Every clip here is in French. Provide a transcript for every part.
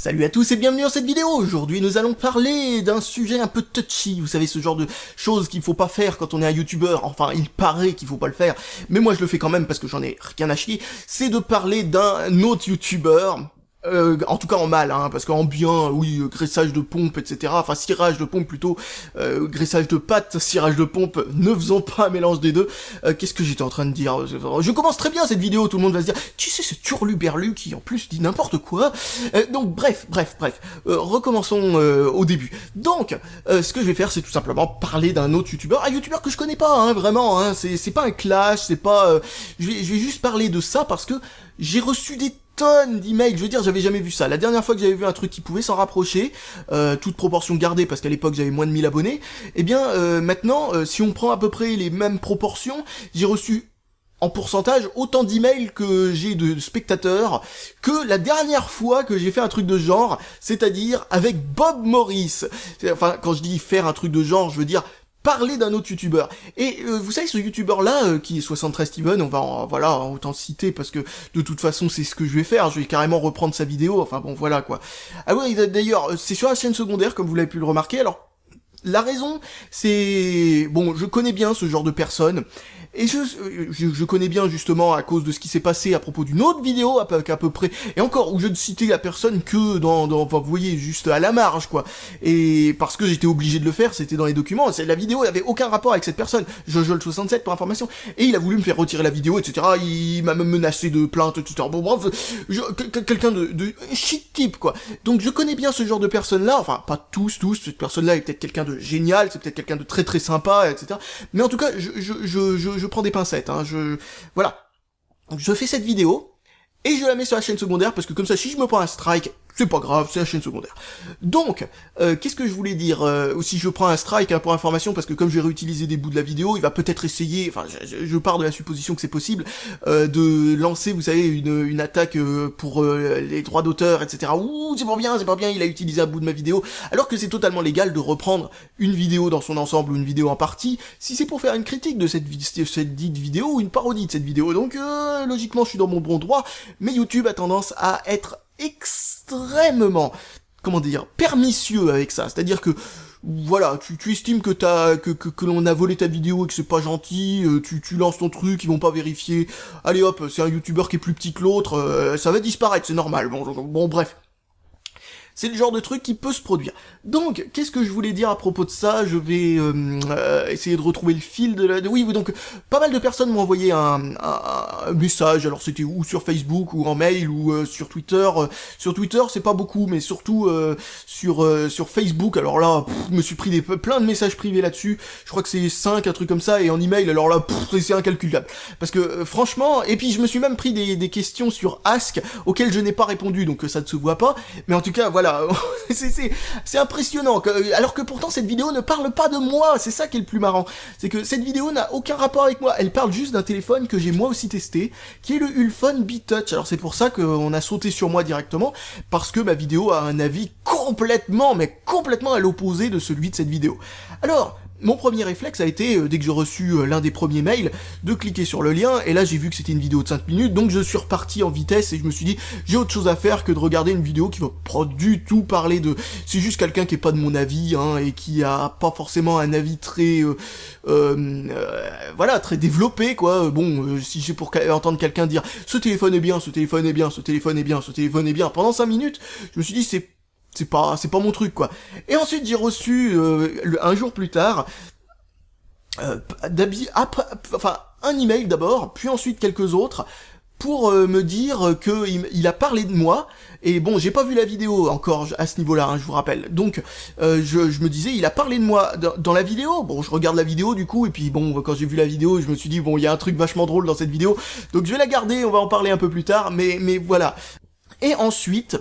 Salut à tous et bienvenue dans cette vidéo. Aujourd'hui nous allons parler d'un sujet un peu touchy, vous savez, ce genre de choses qu'il faut pas faire quand on est un youtubeur, enfin il paraît qu'il faut pas le faire, mais moi je le fais quand même parce que j'en ai rien à chier, c'est de parler d'un autre youtubeur. En tout cas en mal, hein, parce qu'en bien, oui, graissage de pompe, etc. Enfin, cirage de pompe plutôt, graissage de pâte, cirage de pompe, ne faisons pas un mélange des deux. Qu'est-ce que j'étais en train de dire? Je commence très bien cette vidéo, tout le monde va se dire, tu sais, ce turluberlu qui en plus dit n'importe quoi. Donc bref, recommençons au début. Donc, ce que je vais faire, c'est tout simplement parler d'un autre youtubeur, un youtubeur que je connais pas, hein, vraiment, hein, c'est pas un clash, c'est pas... je vais juste parler de ça parce que j'ai reçu des tonnes d'emails, je veux dire, j'avais jamais vu ça. La dernière fois que j'avais vu un truc qui pouvait s'en rapprocher, toute proportion gardée, parce qu'à l'époque j'avais moins de 1000 abonnés, eh bien maintenant, si on prend à peu près les mêmes proportions, j'ai reçu en pourcentage autant d'emails que j'ai de spectateurs que la dernière fois que j'ai fait un truc de genre, c'est-à-dire avec Bob Morris. Enfin, quand je dis faire un truc de genre, je veux dire parler d'un autre youtubeur. Et vous savez, ce youtubeur là qui est 73 Steven, on va voilà, autant citer parce que de toute façon c'est ce que je vais faire, je vais carrément reprendre sa vidéo, enfin bon voilà quoi. Ah oui, d'ailleurs, c'est sur la chaîne secondaire comme vous l'avez pu le remarquer. Alors la raison, c'est... Bon, je connais bien ce genre de personnes, et je connais bien justement à cause de ce qui s'est passé à propos d'une autre vidéo, à peu près, et encore, où je ne citais la personne que enfin, vous voyez, juste à la marge, quoi. Et parce que j'étais obligé de le faire, c'était dans les documents, la vidéo n'avait aucun rapport avec cette personne, Jojol67 pour information, et il a voulu me faire retirer la vidéo, etc., il m'a même menacé de plainte, etc., bon bref, quelqu'un de shit type, quoi. Donc je connais bien ce genre de personnes-là, enfin, pas tous, cette personne-là est peut-être quelqu'un de génial, c'est peut-être quelqu'un de très très sympa, etc. Mais en tout cas, je prends des pincettes, hein, voilà. Je fais cette vidéo, et je la mets sur la chaîne secondaire, parce que comme ça, si je me prends un strike, c'est pas grave, c'est la chaîne secondaire. Donc, qu'est-ce que je voulais dire si je prends un strike, hein, pour information, parce que comme je vais réutiliser des bouts de la vidéo, il va peut-être essayer, enfin, je pars de la supposition que c'est possible, de lancer, vous savez, une attaque pour les droits d'auteur, etc. Ouh, c'est pas bien, il a utilisé un bout de ma vidéo, alors que c'est totalement légal de reprendre une vidéo dans son ensemble ou une vidéo en partie, si c'est pour faire une critique de cette dite vidéo ou une parodie de cette vidéo. Donc, logiquement, je suis dans mon bon droit, mais YouTube a tendance à être extrêmement, comment dire, permissieux avec ça. C'est-à-dire que, voilà, tu estimes que que l'on a volé ta vidéo et que c'est pas gentil, tu lances ton truc, ils vont pas vérifier, allez hop, c'est un youtubeur qui est plus petit que l'autre, ça va disparaître, c'est normal, bon bref. C'est le genre de truc qui peut se produire. Donc, qu'est-ce que je voulais dire à propos de ça? Je vais essayer de retrouver le fil de la... Oui, donc, pas mal de personnes m'ont envoyé un message, alors c'était ou sur Facebook, ou en mail, ou sur Twitter. Sur Twitter, c'est pas beaucoup, mais surtout sur Facebook, alors là, je me suis pris plein de messages privés là-dessus. Je crois que c'est 5, un truc comme ça, et en email, alors là, c'est incalculable. Parce que, franchement, et puis je me suis même pris des questions sur Ask, auxquelles je n'ai pas répondu, donc ça ne se voit pas, mais en tout cas, voilà, c'est impressionnant, alors que pourtant cette vidéo ne parle pas de moi, c'est ça qui est le plus marrant, c'est que cette vidéo n'a aucun rapport avec moi, elle parle juste d'un téléphone que j'ai moi aussi testé, qui est le Ulfone B-Touch, alors c'est pour ça qu'on a sauté sur moi directement, parce que ma vidéo a un avis complètement à l'opposé de celui de cette vidéo. Alors, mon premier réflexe a été, dès que j'ai reçu l'un des premiers mails, de cliquer sur le lien, et là j'ai vu que c'était une vidéo de 5 minutes, donc je suis reparti en vitesse, et je me suis dit, j'ai autre chose à faire que de regarder une vidéo qui va pas du tout parler de... C'est juste quelqu'un qui est pas de mon avis, hein, et qui a pas forcément un avis très... voilà, très développé, quoi. Bon, si j'ai pour entendre quelqu'un dire, ce téléphone est bien, ce téléphone est bien, ce téléphone est bien, ce téléphone est bien, pendant 5 minutes, je me suis dit, c'est pas mon truc, quoi. Et ensuite, j'ai reçu, un jour plus tard, un email d'abord, puis ensuite quelques autres, pour me dire que il a parlé de moi, et bon, j'ai pas vu la vidéo encore à ce niveau-là, hein, je vous rappelle. Donc, je me disais, il a parlé de moi dans la vidéo. Bon, je regarde la vidéo du coup, et puis bon, quand j'ai vu la vidéo, je me suis dit, bon, il y a un truc vachement drôle dans cette vidéo, donc je vais la garder, on va en parler un peu plus tard, mais voilà. Et ensuite...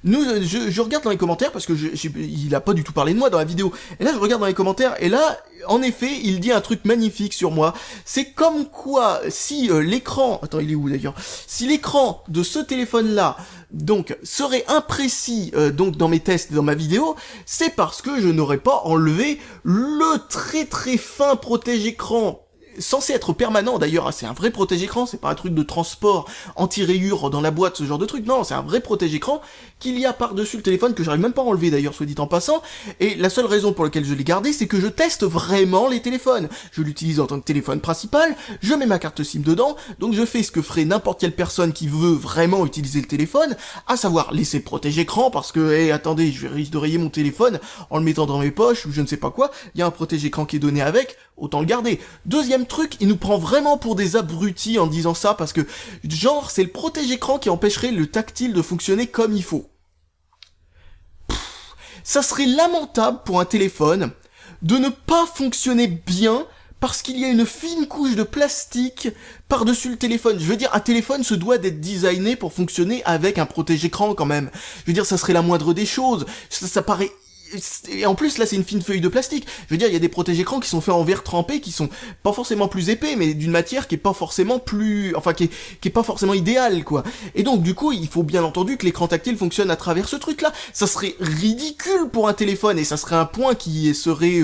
je regarde dans les commentaires parce que il a pas du tout parlé de moi dans la vidéo. Et là, je regarde dans les commentaires et là, en effet, il dit un truc magnifique sur moi. C'est comme quoi, si l'écran... Attends, il est où d'ailleurs? Si l'écran de ce téléphone-là, donc, serait imprécis donc dans mes tests, dans ma vidéo, c'est parce que je n'aurais pas enlevé le très très fin protège-écran censé être permanent d'ailleurs, hein, c'est un vrai protège-écran, c'est pas un truc de transport anti-rayures dans la boîte, ce genre de truc, non, c'est un vrai protège-écran qu'il y a par-dessus le téléphone, que j'arrive même pas à enlever d'ailleurs, soit dit en passant, et la seule raison pour laquelle je l'ai gardé, c'est que je teste vraiment les téléphones. Je l'utilise en tant que téléphone principal, je mets ma carte SIM dedans, donc je fais ce que ferait n'importe quelle personne qui veut vraiment utiliser le téléphone, à savoir laisser le protège-écran, parce que, attendez, je risque de rayer mon téléphone en le mettant dans mes poches, ou je ne sais pas quoi, il y a un protège-écran qui est donné avec, autant le garder. Deuxième truc, il nous prend vraiment pour des abrutis en disant ça, parce que, genre, c'est le protège-écran qui empêcherait le tactile de fonctionner comme il faut. Ça serait lamentable pour un téléphone de ne pas fonctionner bien parce qu'il y a une fine couche de plastique par-dessus le téléphone. Je veux dire, un téléphone se doit d'être designé pour fonctionner avec un protège-écran quand même. Je veux dire, ça serait la moindre des choses. Ça paraît... Et en plus, là, c'est une fine feuille de plastique. Je veux dire, il y a des protège-écrans qui sont faits en verre trempé, qui sont pas forcément plus épais, mais d'une matière qui est pas forcément plus... Enfin, qui est pas forcément idéale, quoi. Et donc, du coup, il faut bien entendu que l'écran tactile fonctionne à travers ce truc-là. Ça serait ridicule pour un téléphone, et ça serait un point qui serait,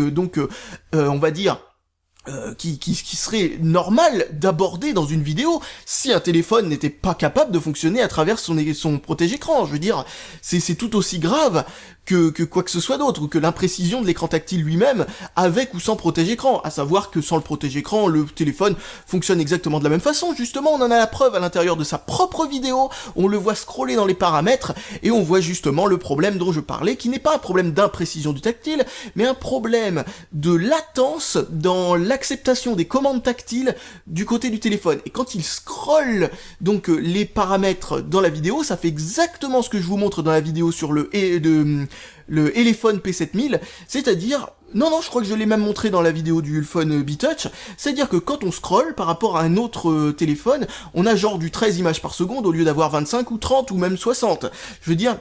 on va dire... qui serait normal d'aborder dans une vidéo si un téléphone n'était pas capable de fonctionner à travers son protège-écran. Je veux dire, c'est tout aussi grave que quoi que ce soit d'autre, ou que l'imprécision de l'écran tactile lui-même, avec ou sans protège-écran. À savoir que sans le protège-écran, le téléphone fonctionne exactement de la même façon. Justement, on en a la preuve à l'intérieur de sa propre vidéo. On le voit scroller dans les paramètres, et on voit justement le problème dont je parlais, qui n'est pas un problème d'imprécision du tactile, mais un problème de latence dans l'acceptation des commandes tactiles du côté du téléphone. Et quand il scrolle donc les paramètres dans la vidéo, ça fait exactement ce que je vous montre dans la vidéo sur le Elephone P7000, c'est-à-dire... Non, je crois que je l'ai même montré dans la vidéo du Ulfone B-Touch, c'est-à-dire que quand on scrolle par rapport à un autre téléphone, on a genre du 13 images par seconde au lieu d'avoir 25 ou 30 ou même 60. Je veux dire...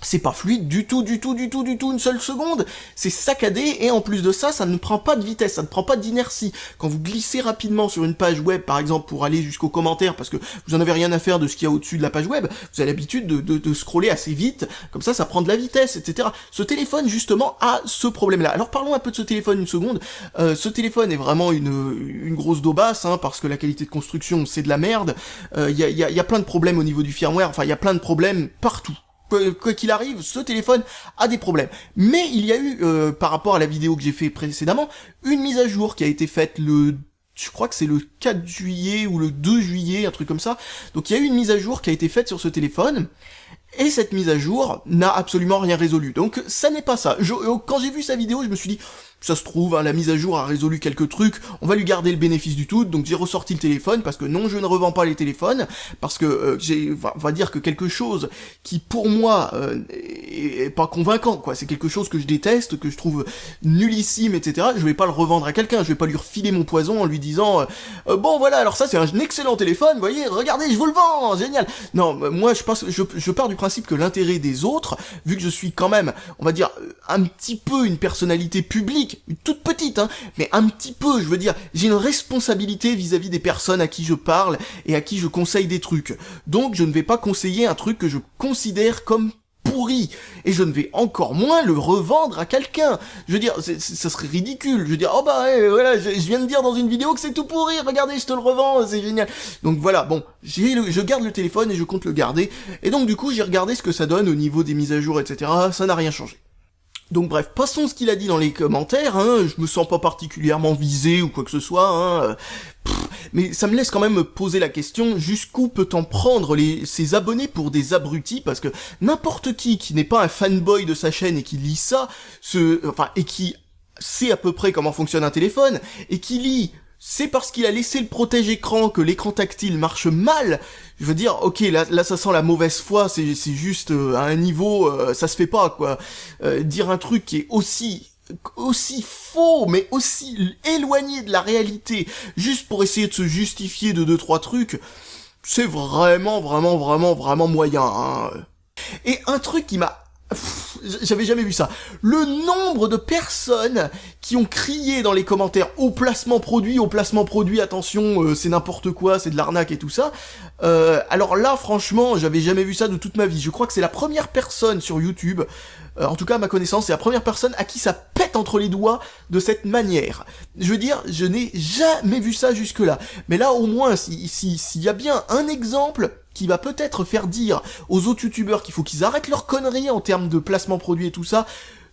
C'est pas fluide du tout, une seule seconde. C'est saccadé, et en plus de ça, ça ne prend pas de vitesse, ça ne prend pas d'inertie. Quand vous glissez rapidement sur une page web, par exemple, pour aller jusqu'aux commentaires, parce que vous en avez rien à faire de ce qu'il y a au-dessus de la page web, vous avez l'habitude de scroller assez vite, comme ça prend de la vitesse, etc. Ce téléphone, justement, a ce problème-là. Alors parlons un peu de ce téléphone une seconde. Ce téléphone est vraiment une grosse daubasse, hein, parce que la qualité de construction, c'est de la merde. Il y a plein de problèmes au niveau du firmware, enfin, il y a plein de problèmes partout. Quoi qu'il arrive, ce téléphone a des problèmes. Mais il y a eu, par rapport à la vidéo que j'ai fait précédemment, une mise à jour qui a été faite je crois que c'est le 4 juillet ou le 2 juillet, un truc comme ça. Donc il y a eu une mise à jour qui a été faite sur ce téléphone, et cette mise à jour n'a absolument rien résolu. Donc ça n'est pas ça. Quand j'ai vu sa vidéo, je me suis dit... Ça se trouve, hein, la mise à jour a résolu quelques trucs, on va lui garder le bénéfice du tout, donc j'ai ressorti le téléphone, parce que non, je ne revends pas les téléphones, parce que on va dire que quelque chose qui, pour moi, est pas convaincant, quoi, c'est quelque chose que je déteste, que je trouve nullissime, etc., je vais pas le revendre à quelqu'un, je vais pas lui refiler mon poison en lui disant, bon voilà, alors ça c'est un excellent téléphone, vous voyez, regardez, je vous le vends, génial. Non, moi je pars du principe que l'intérêt des autres, vu que je suis quand même, on va dire, un petit peu une personnalité publique, toute petite, hein, mais un petit peu, je veux dire, j'ai une responsabilité vis-à-vis des personnes à qui je parle et à qui je conseille des trucs. Donc je ne vais pas conseiller un truc que je considère comme pourri, et je ne vais encore moins le revendre à quelqu'un. Je veux dire, ça serait ridicule. Je veux dire, oh bah voilà, je viens de dire dans une vidéo que c'est tout pourri, regardez, je te le revends, c'est génial. Donc voilà, bon, je garde le téléphone et je compte le garder, et donc du coup j'ai regardé ce que ça donne au niveau des mises à jour, etc., ça n'a rien changé. Donc bref, passons ce qu'il a dit dans les commentaires, hein, je me sens pas particulièrement visé ou quoi que ce soit, hein, mais ça me laisse quand même me poser la question, jusqu'où peut-on prendre ses abonnés pour des abrutis, parce que n'importe qui n'est pas un fanboy de sa chaîne et qui lit ça, et qui sait à peu près comment fonctionne un téléphone, et qui lit... C'est parce qu'il a laissé le protège-écran que l'écran tactile marche mal. Je veux dire, ok, là ça sent la mauvaise foi, c'est juste à un niveau, ça se fait pas, quoi. Dire un truc qui est aussi faux, mais aussi éloigné de la réalité, juste pour essayer de se justifier de 2-3 trucs, c'est vraiment moyen, hein. Et un truc qui m'a... j'avais jamais vu ça. Le nombre de personnes qui ont crié dans les commentaires au placement produit, attention, c'est n'importe quoi, c'est de l'arnaque et tout ça. Alors là, franchement, j'avais jamais vu ça de toute ma vie. Je crois que c'est la première personne sur YouTube, en tout cas à ma connaissance, c'est la première personne à qui ça pète entre les doigts de cette manière. Je veux dire, je n'ai jamais vu ça jusque-là. Mais là, au moins, s'il y a bien un exemple qui va peut-être faire dire aux autres youtubeurs qu'il faut qu'ils arrêtent leurs conneries en termes de placement produit et tout ça,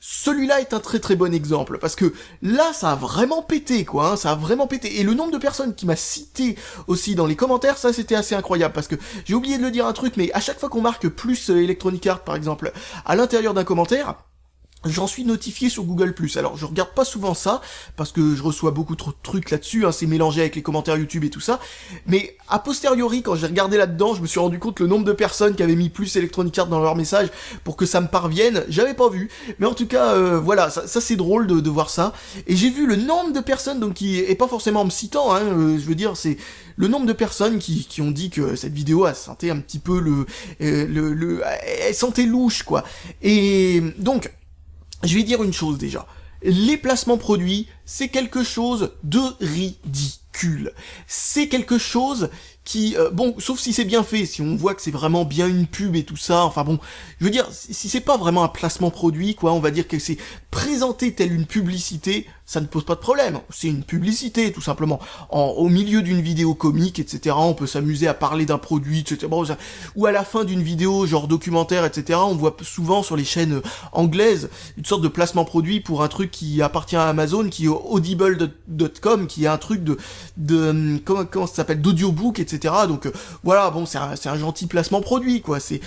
celui-là est un très très bon exemple, parce que là, ça a vraiment pété, quoi, hein, ça a vraiment pété. Et le nombre de personnes qui m'a cité aussi dans les commentaires, ça c'était assez incroyable, parce que j'ai oublié de le dire un truc, mais à chaque fois qu'on marque plus Electronic Arts, par exemple, à l'intérieur d'un commentaire, j'en suis notifié sur Google+. Alors, je regarde pas souvent ça, parce que je reçois beaucoup trop de trucs là-dessus, hein, c'est mélangé avec les commentaires YouTube et tout ça, mais a posteriori, quand j'ai regardé là-dedans, je me suis rendu compte le nombre de personnes qui avaient mis plus Electronic Arts dans leur message pour que ça me parvienne, j'avais pas vu, mais en tout cas, voilà, ça c'est drôle de voir ça, et j'ai vu le nombre de personnes, donc qui est pas forcément en me citant, hein, je veux dire, c'est le nombre de personnes qui ont dit que cette vidéo a sentait un petit peu elle sentait louche, quoi, et donc, je vais dire une chose déjà, les placements produits, c'est quelque chose de ridicule. C'est quelque chose qui, bon, sauf si c'est bien fait, si on voit que c'est vraiment bien une pub et tout ça, enfin bon, je veux dire, si c'est pas vraiment un placement produit, quoi, on va dire que c'est présenté telle une publicité, ça ne pose pas de problème, c'est une publicité, tout simplement. Au milieu d'une vidéo comique, etc., on peut s'amuser à parler d'un produit, etc., bon, ou à la fin d'une vidéo, genre documentaire, etc., on voit souvent sur les chaînes anglaises, une sorte de placement produit pour un truc qui appartient à Amazon, qui est audible.com, qui est un truc de comment ça s'appelle, d'audiobook, etc., donc voilà, bon, c'est un gentil placement produit, quoi, c'est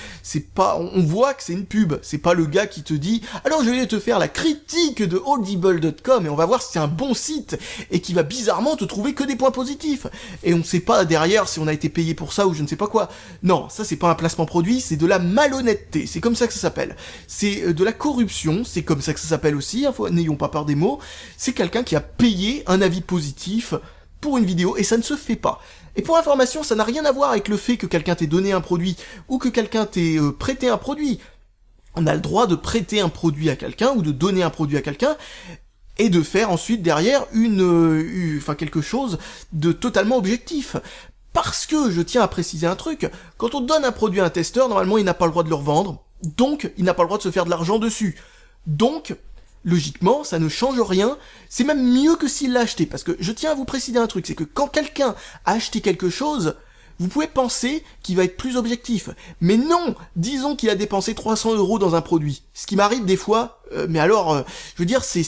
pas, on voit que c'est une pub, c'est pas le gars qui te dit, alors je vais te faire la critique de audible.com, et on va voir si c'est un bon site, et qui va bizarrement te trouver que des points positifs, et on sait pas derrière si on a été payé pour ça ou je ne sais pas quoi. Non, ça c'est pas un placement produit, c'est de la malhonnêteté, c'est comme ça que ça s'appelle. C'est de la corruption, c'est comme ça que ça s'appelle aussi, hein, n'ayons pas peur des mots, c'est quelqu'un qui a payé un avis positif pour une vidéo, et ça ne se fait pas. Et pour information, ça n'a rien à voir avec le fait que quelqu'un t'ait donné un produit, ou que quelqu'un t'ait prêté un produit. On a le droit de prêter un produit à quelqu'un, ou de donner un produit à quelqu'un, et de faire ensuite derrière quelque chose de totalement objectif. Parce que, je tiens à préciser un truc, quand on donne un produit à un testeur, normalement il n'a pas le droit de le revendre, donc il n'a pas le droit de se faire de l'argent dessus. Donc, logiquement, ça ne change rien, c'est même mieux que s'il l'a acheté, parce que je tiens à vous préciser un truc, c'est que quand quelqu'un a acheté quelque chose, vous pouvez penser qu'il va être plus objectif. Mais non, disons qu'il a dépensé 300 € dans un produit. Ce qui m'arrive des fois, mais alors, je veux dire, c'est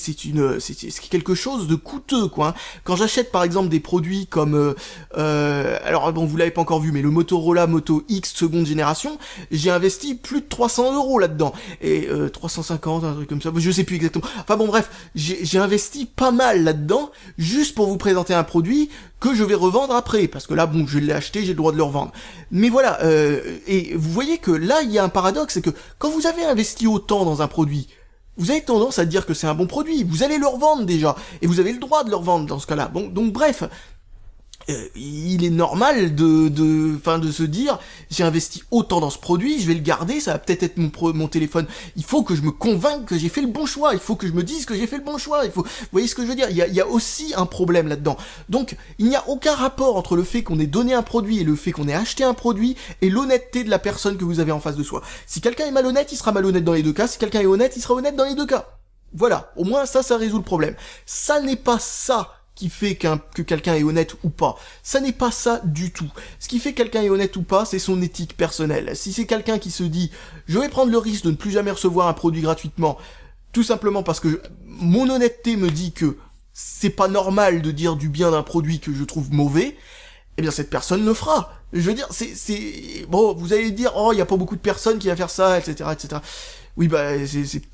quelque chose de coûteux, quoi. Hein. Quand j'achète par exemple des produits comme, alors bon, vous l'avez pas encore vu, mais le Motorola Moto X seconde génération, j'ai investi plus de 300 € là-dedans. Et 350, un truc comme ça, je sais plus exactement. Enfin bon, bref, j'ai investi pas mal là-dedans, juste pour vous présenter un produit que je vais revendre après, parce que là, bon, je l'ai acheté, j'ai le droit de le revendre. Mais voilà, et vous voyez que là, il y a un paradoxe, c'est que quand vous avez investi autant dans un produit, vous avez tendance à dire que c'est un bon produit, vous allez le revendre déjà, et vous avez le droit de le revendre dans ce cas-là. Bon, donc bref, il est normal de se dire, j'ai investi autant dans ce produit, je vais le garder, ça va peut-être être mon téléphone. Il faut que je me convainque que j'ai fait le bon choix, il faut que je me dise que j'ai fait le bon choix, vous voyez ce que je veux dire, il y a aussi un problème là-dedans. Donc, il n'y a aucun rapport entre le fait qu'on ait donné un produit et le fait qu'on ait acheté un produit et l'honnêteté de la personne que vous avez en face de soi. Si quelqu'un est malhonnête, il sera malhonnête dans les deux cas, si quelqu'un est honnête, il sera honnête dans les deux cas. Voilà, au moins ça résout le problème. Ça n'est pas ça qui fait que quelqu'un est honnête ou pas. Ça n'est pas ça du tout. Ce qui fait que quelqu'un est honnête ou pas, c'est son éthique personnelle. Si c'est quelqu'un qui se dit « je vais prendre le risque de ne plus jamais recevoir un produit gratuitement », tout simplement parce que mon honnêteté me dit que c'est pas normal de dire du bien d'un produit que je trouve mauvais, eh bien cette personne le fera. Je veux dire, bon, vous allez dire « oh, il y a pas beaucoup de personnes qui vont faire ça, etc., etc. » Oui, bah,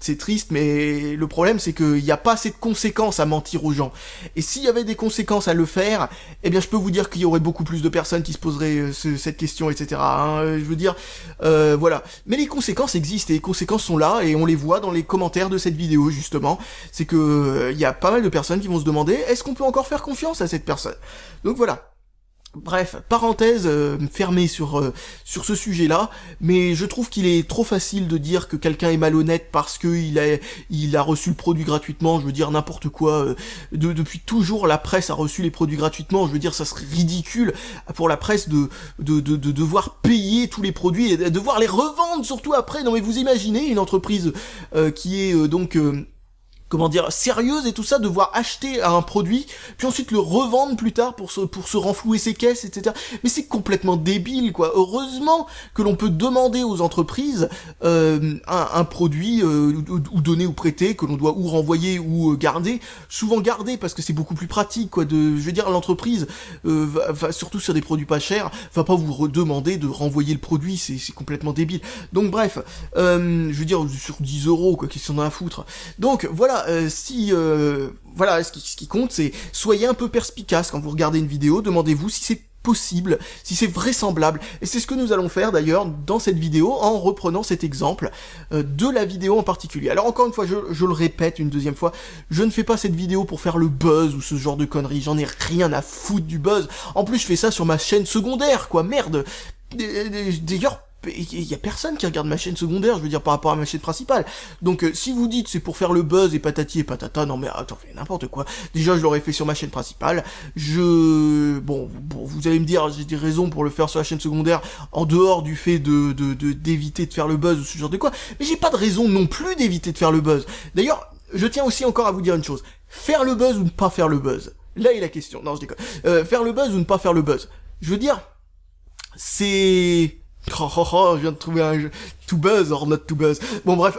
c'est triste, mais le problème, c'est qu'il n'y a pas assez de conséquences à mentir aux gens. Et s'il y avait des conséquences à le faire, eh bien, je peux vous dire qu'il y aurait beaucoup plus de personnes qui se poseraient cette question, etc. Hein, je veux dire, voilà. Mais les conséquences existent, et les conséquences sont là, et on les voit dans les commentaires de cette vidéo, justement. C'est que il y a pas mal de personnes qui vont se demander, est-ce qu'on peut encore faire confiance à cette personne? Donc voilà. Bref, parenthèse fermée sur ce sujet-là, mais je trouve qu'il est trop facile de dire que quelqu'un est malhonnête parce que il a reçu le produit gratuitement. Je veux dire n'importe quoi. Depuis toujours, la presse a reçu les produits gratuitement. Je veux dire, ça serait ridicule pour la presse de devoir payer tous les produits et de devoir les revendre surtout après. Non mais vous imaginez une entreprise qui est comment dire, sérieuse et tout ça, devoir acheter un produit, puis ensuite le revendre plus tard pour se renflouer ses caisses, etc. Mais c'est complètement débile, quoi. Heureusement que l'on peut demander aux entreprises un produit ou donner ou prêter, que l'on doit ou renvoyer ou garder. Souvent garder, parce que c'est beaucoup plus pratique, quoi. Je veux dire, l'entreprise, va, surtout sur des produits pas chers, va pas vous demander de renvoyer le produit, c'est complètement débile. Donc bref, je veux dire, sur 10 euros, quoi, qu'ils s'en a à foutre. Donc voilà, voilà, ce qui compte, c'est soyez un peu perspicace quand vous regardez une vidéo, demandez-vous si c'est possible, si c'est vraisemblable, et c'est ce que nous allons faire d'ailleurs dans cette vidéo en reprenant cet exemple de la vidéo en particulier. Alors encore une fois, je le répète une deuxième fois, je ne fais pas cette vidéo pour faire le buzz ou ce genre de conneries, j'en ai rien à foutre du buzz. En plus je fais ça sur ma chaîne secondaire, quoi, merde. D'ailleurs, il y a personne qui regarde ma chaîne secondaire, je veux dire, par rapport à ma chaîne principale. Donc si vous dites c'est pour faire le buzz et patati et patata, non mais attends, n'importe quoi. Déjà je l'aurais fait sur ma chaîne principale. Bon, vous allez me dire, j'ai des raisons pour le faire sur la chaîne secondaire, en dehors du fait d'éviter de faire le buzz ou ce genre de quoi. Mais j'ai pas de raison non plus d'éviter de faire le buzz. D'ailleurs, je tiens aussi encore à vous dire une chose. Faire le buzz ou ne pas faire le buzz. Là est la question. Non, je déconne. Faire le buzz ou ne pas faire le buzz. Je veux dire, c'est... je viens de trouver un jeu. To buzz or not to buzz. Bon bref,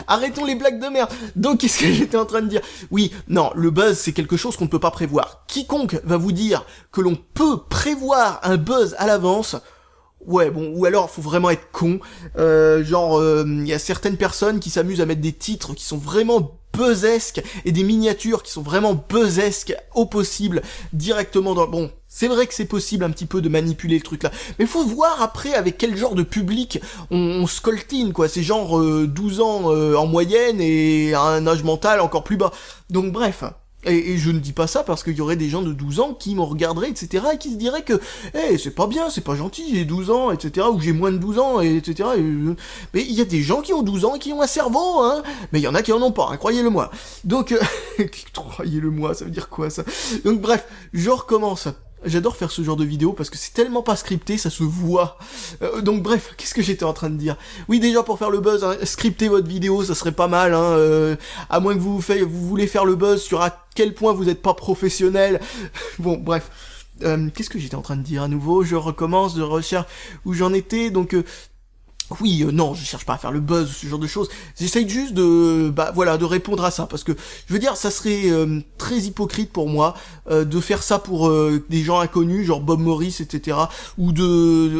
arrêtons les blagues de merde. Donc qu'est-ce que j'étais en train de dire? Oui, non, le buzz c'est quelque chose qu'on ne peut pas prévoir. Quiconque va vous dire que l'on peut prévoir un buzz à l'avance, ouais, bon, ou alors faut vraiment être con. Il y a certaines personnes qui s'amusent à mettre des titres qui sont vraiment buzzesques et des miniatures qui sont vraiment buzzesques au possible directement dans... Bon, c'est vrai que c'est possible un petit peu de manipuler le truc là, mais faut voir après avec quel genre de public on scoltine, quoi. C'est genre 12 ans en moyenne et un âge mental encore plus bas. Donc bref... Et je ne dis pas ça parce qu'il y aurait des gens de 12 ans qui m'en regarderaient, etc., et qui se diraient que, c'est pas bien, c'est pas gentil, j'ai 12 ans, etc., ou j'ai moins de 12 ans, etc., mais il y a des gens qui ont 12 ans et qui ont un cerveau, hein, mais il y en a qui en ont pas, hein, croyez-le-moi. Donc, croyez-le-moi, ça veut dire quoi, ça? Donc bref, je recommence. J'adore faire ce genre de vidéo parce que c'est tellement pas scripté, ça se voit. Donc bref, qu'est-ce que j'étais en train de dire? Oui, déjà pour faire le buzz, hein, scripter votre vidéo, ça serait pas mal, hein, à moins que vous voulez faire le buzz sur à quel point vous êtes pas professionnel. Bon, bref. Qu'est-ce que j'étais en train de dire à nouveau? Je recommence, je recherche où j'en étais, donc... Oui, non, je cherche pas à faire le buzz, ce genre de choses. J'essaye juste de répondre à ça, parce que, je veux dire, ça serait très hypocrite pour moi de faire ça pour des gens inconnus, genre Bob Morris, etc. Ou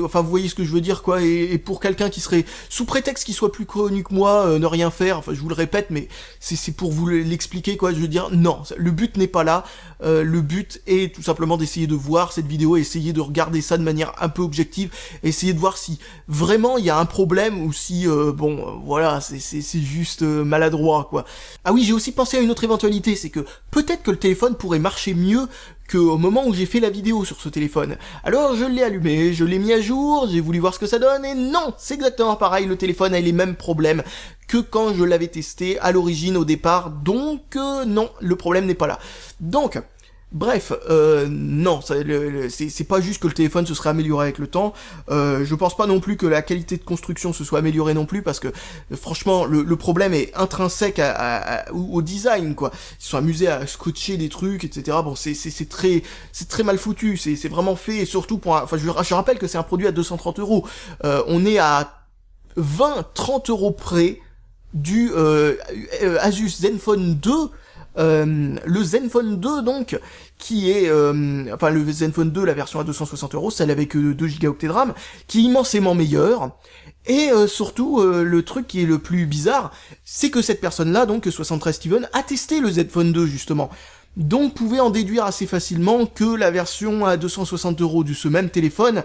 enfin, vous voyez ce que je veux dire, quoi. Et pour quelqu'un qui serait, sous prétexte qu'il soit plus connu que moi, ne rien faire. Enfin, je vous le répète, mais c'est pour vous l'expliquer, quoi. Je veux dire, non, le but n'est pas là. Le but est tout simplement d'essayer de voir cette vidéo, essayer de regarder ça de manière un peu objective, essayer de voir si vraiment il y a un problème ou si voilà, c'est juste maladroit, quoi. Ah oui, j'ai aussi pensé à une autre éventualité, c'est que peut-être que le téléphone pourrait marcher mieux qu'au moment où j'ai fait la vidéo sur ce téléphone. Alors je l'ai allumé, je l'ai mis à jour, j'ai voulu voir ce que ça donne, et non, c'est exactement pareil, le téléphone a les mêmes problèmes que quand je l'avais testé à l'origine, au départ, donc non, le problème n'est pas là. Donc... Bref, non, c'est pas juste que le téléphone se serait amélioré avec le temps, je pense pas non plus que la qualité de construction se soit améliorée non plus, parce que franchement, le problème est intrinsèque au design, quoi. Ils se sont amusés à scotcher des trucs, etc. Bon, c'est très mal foutu, c'est vraiment fait, et surtout enfin, je rappelle que c'est un produit à 230 €. On est à 20-30 € près du Asus Zenfone 2, le Zenfone 2 donc, qui est le Zenfone 2, la version à 260 €, celle avec 2 Go de RAM, qui est immensément meilleure. Et surtout, le truc qui est le plus bizarre, c'est que cette personne-là, donc 73 Steven, a testé le Zenfone 2 justement. Donc pouvait en déduire assez facilement que la version à 260 € de ce même téléphone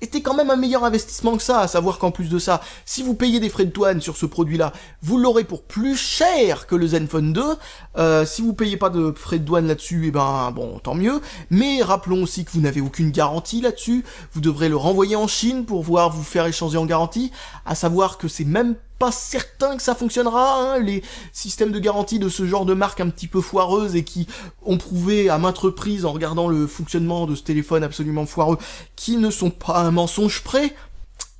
était quand même un meilleur investissement que ça, à savoir qu'en plus de ça, si vous payez des frais de douane sur ce produit-là, vous l'aurez pour plus cher que le Zenfone 2, si vous payez pas de frais de douane là-dessus, et ben bon, tant mieux, mais rappelons aussi que vous n'avez aucune garantie là-dessus, vous devrez le renvoyer en Chine pour pouvoir vous faire échanger en garantie, à savoir que c'est même pas certain que ça fonctionnera, hein, les systèmes de garantie de ce genre de marque un petit peu foireuse et qui ont prouvé à maintes reprises en regardant le fonctionnement de ce téléphone absolument foireux, qui ne sont pas un mensonge près,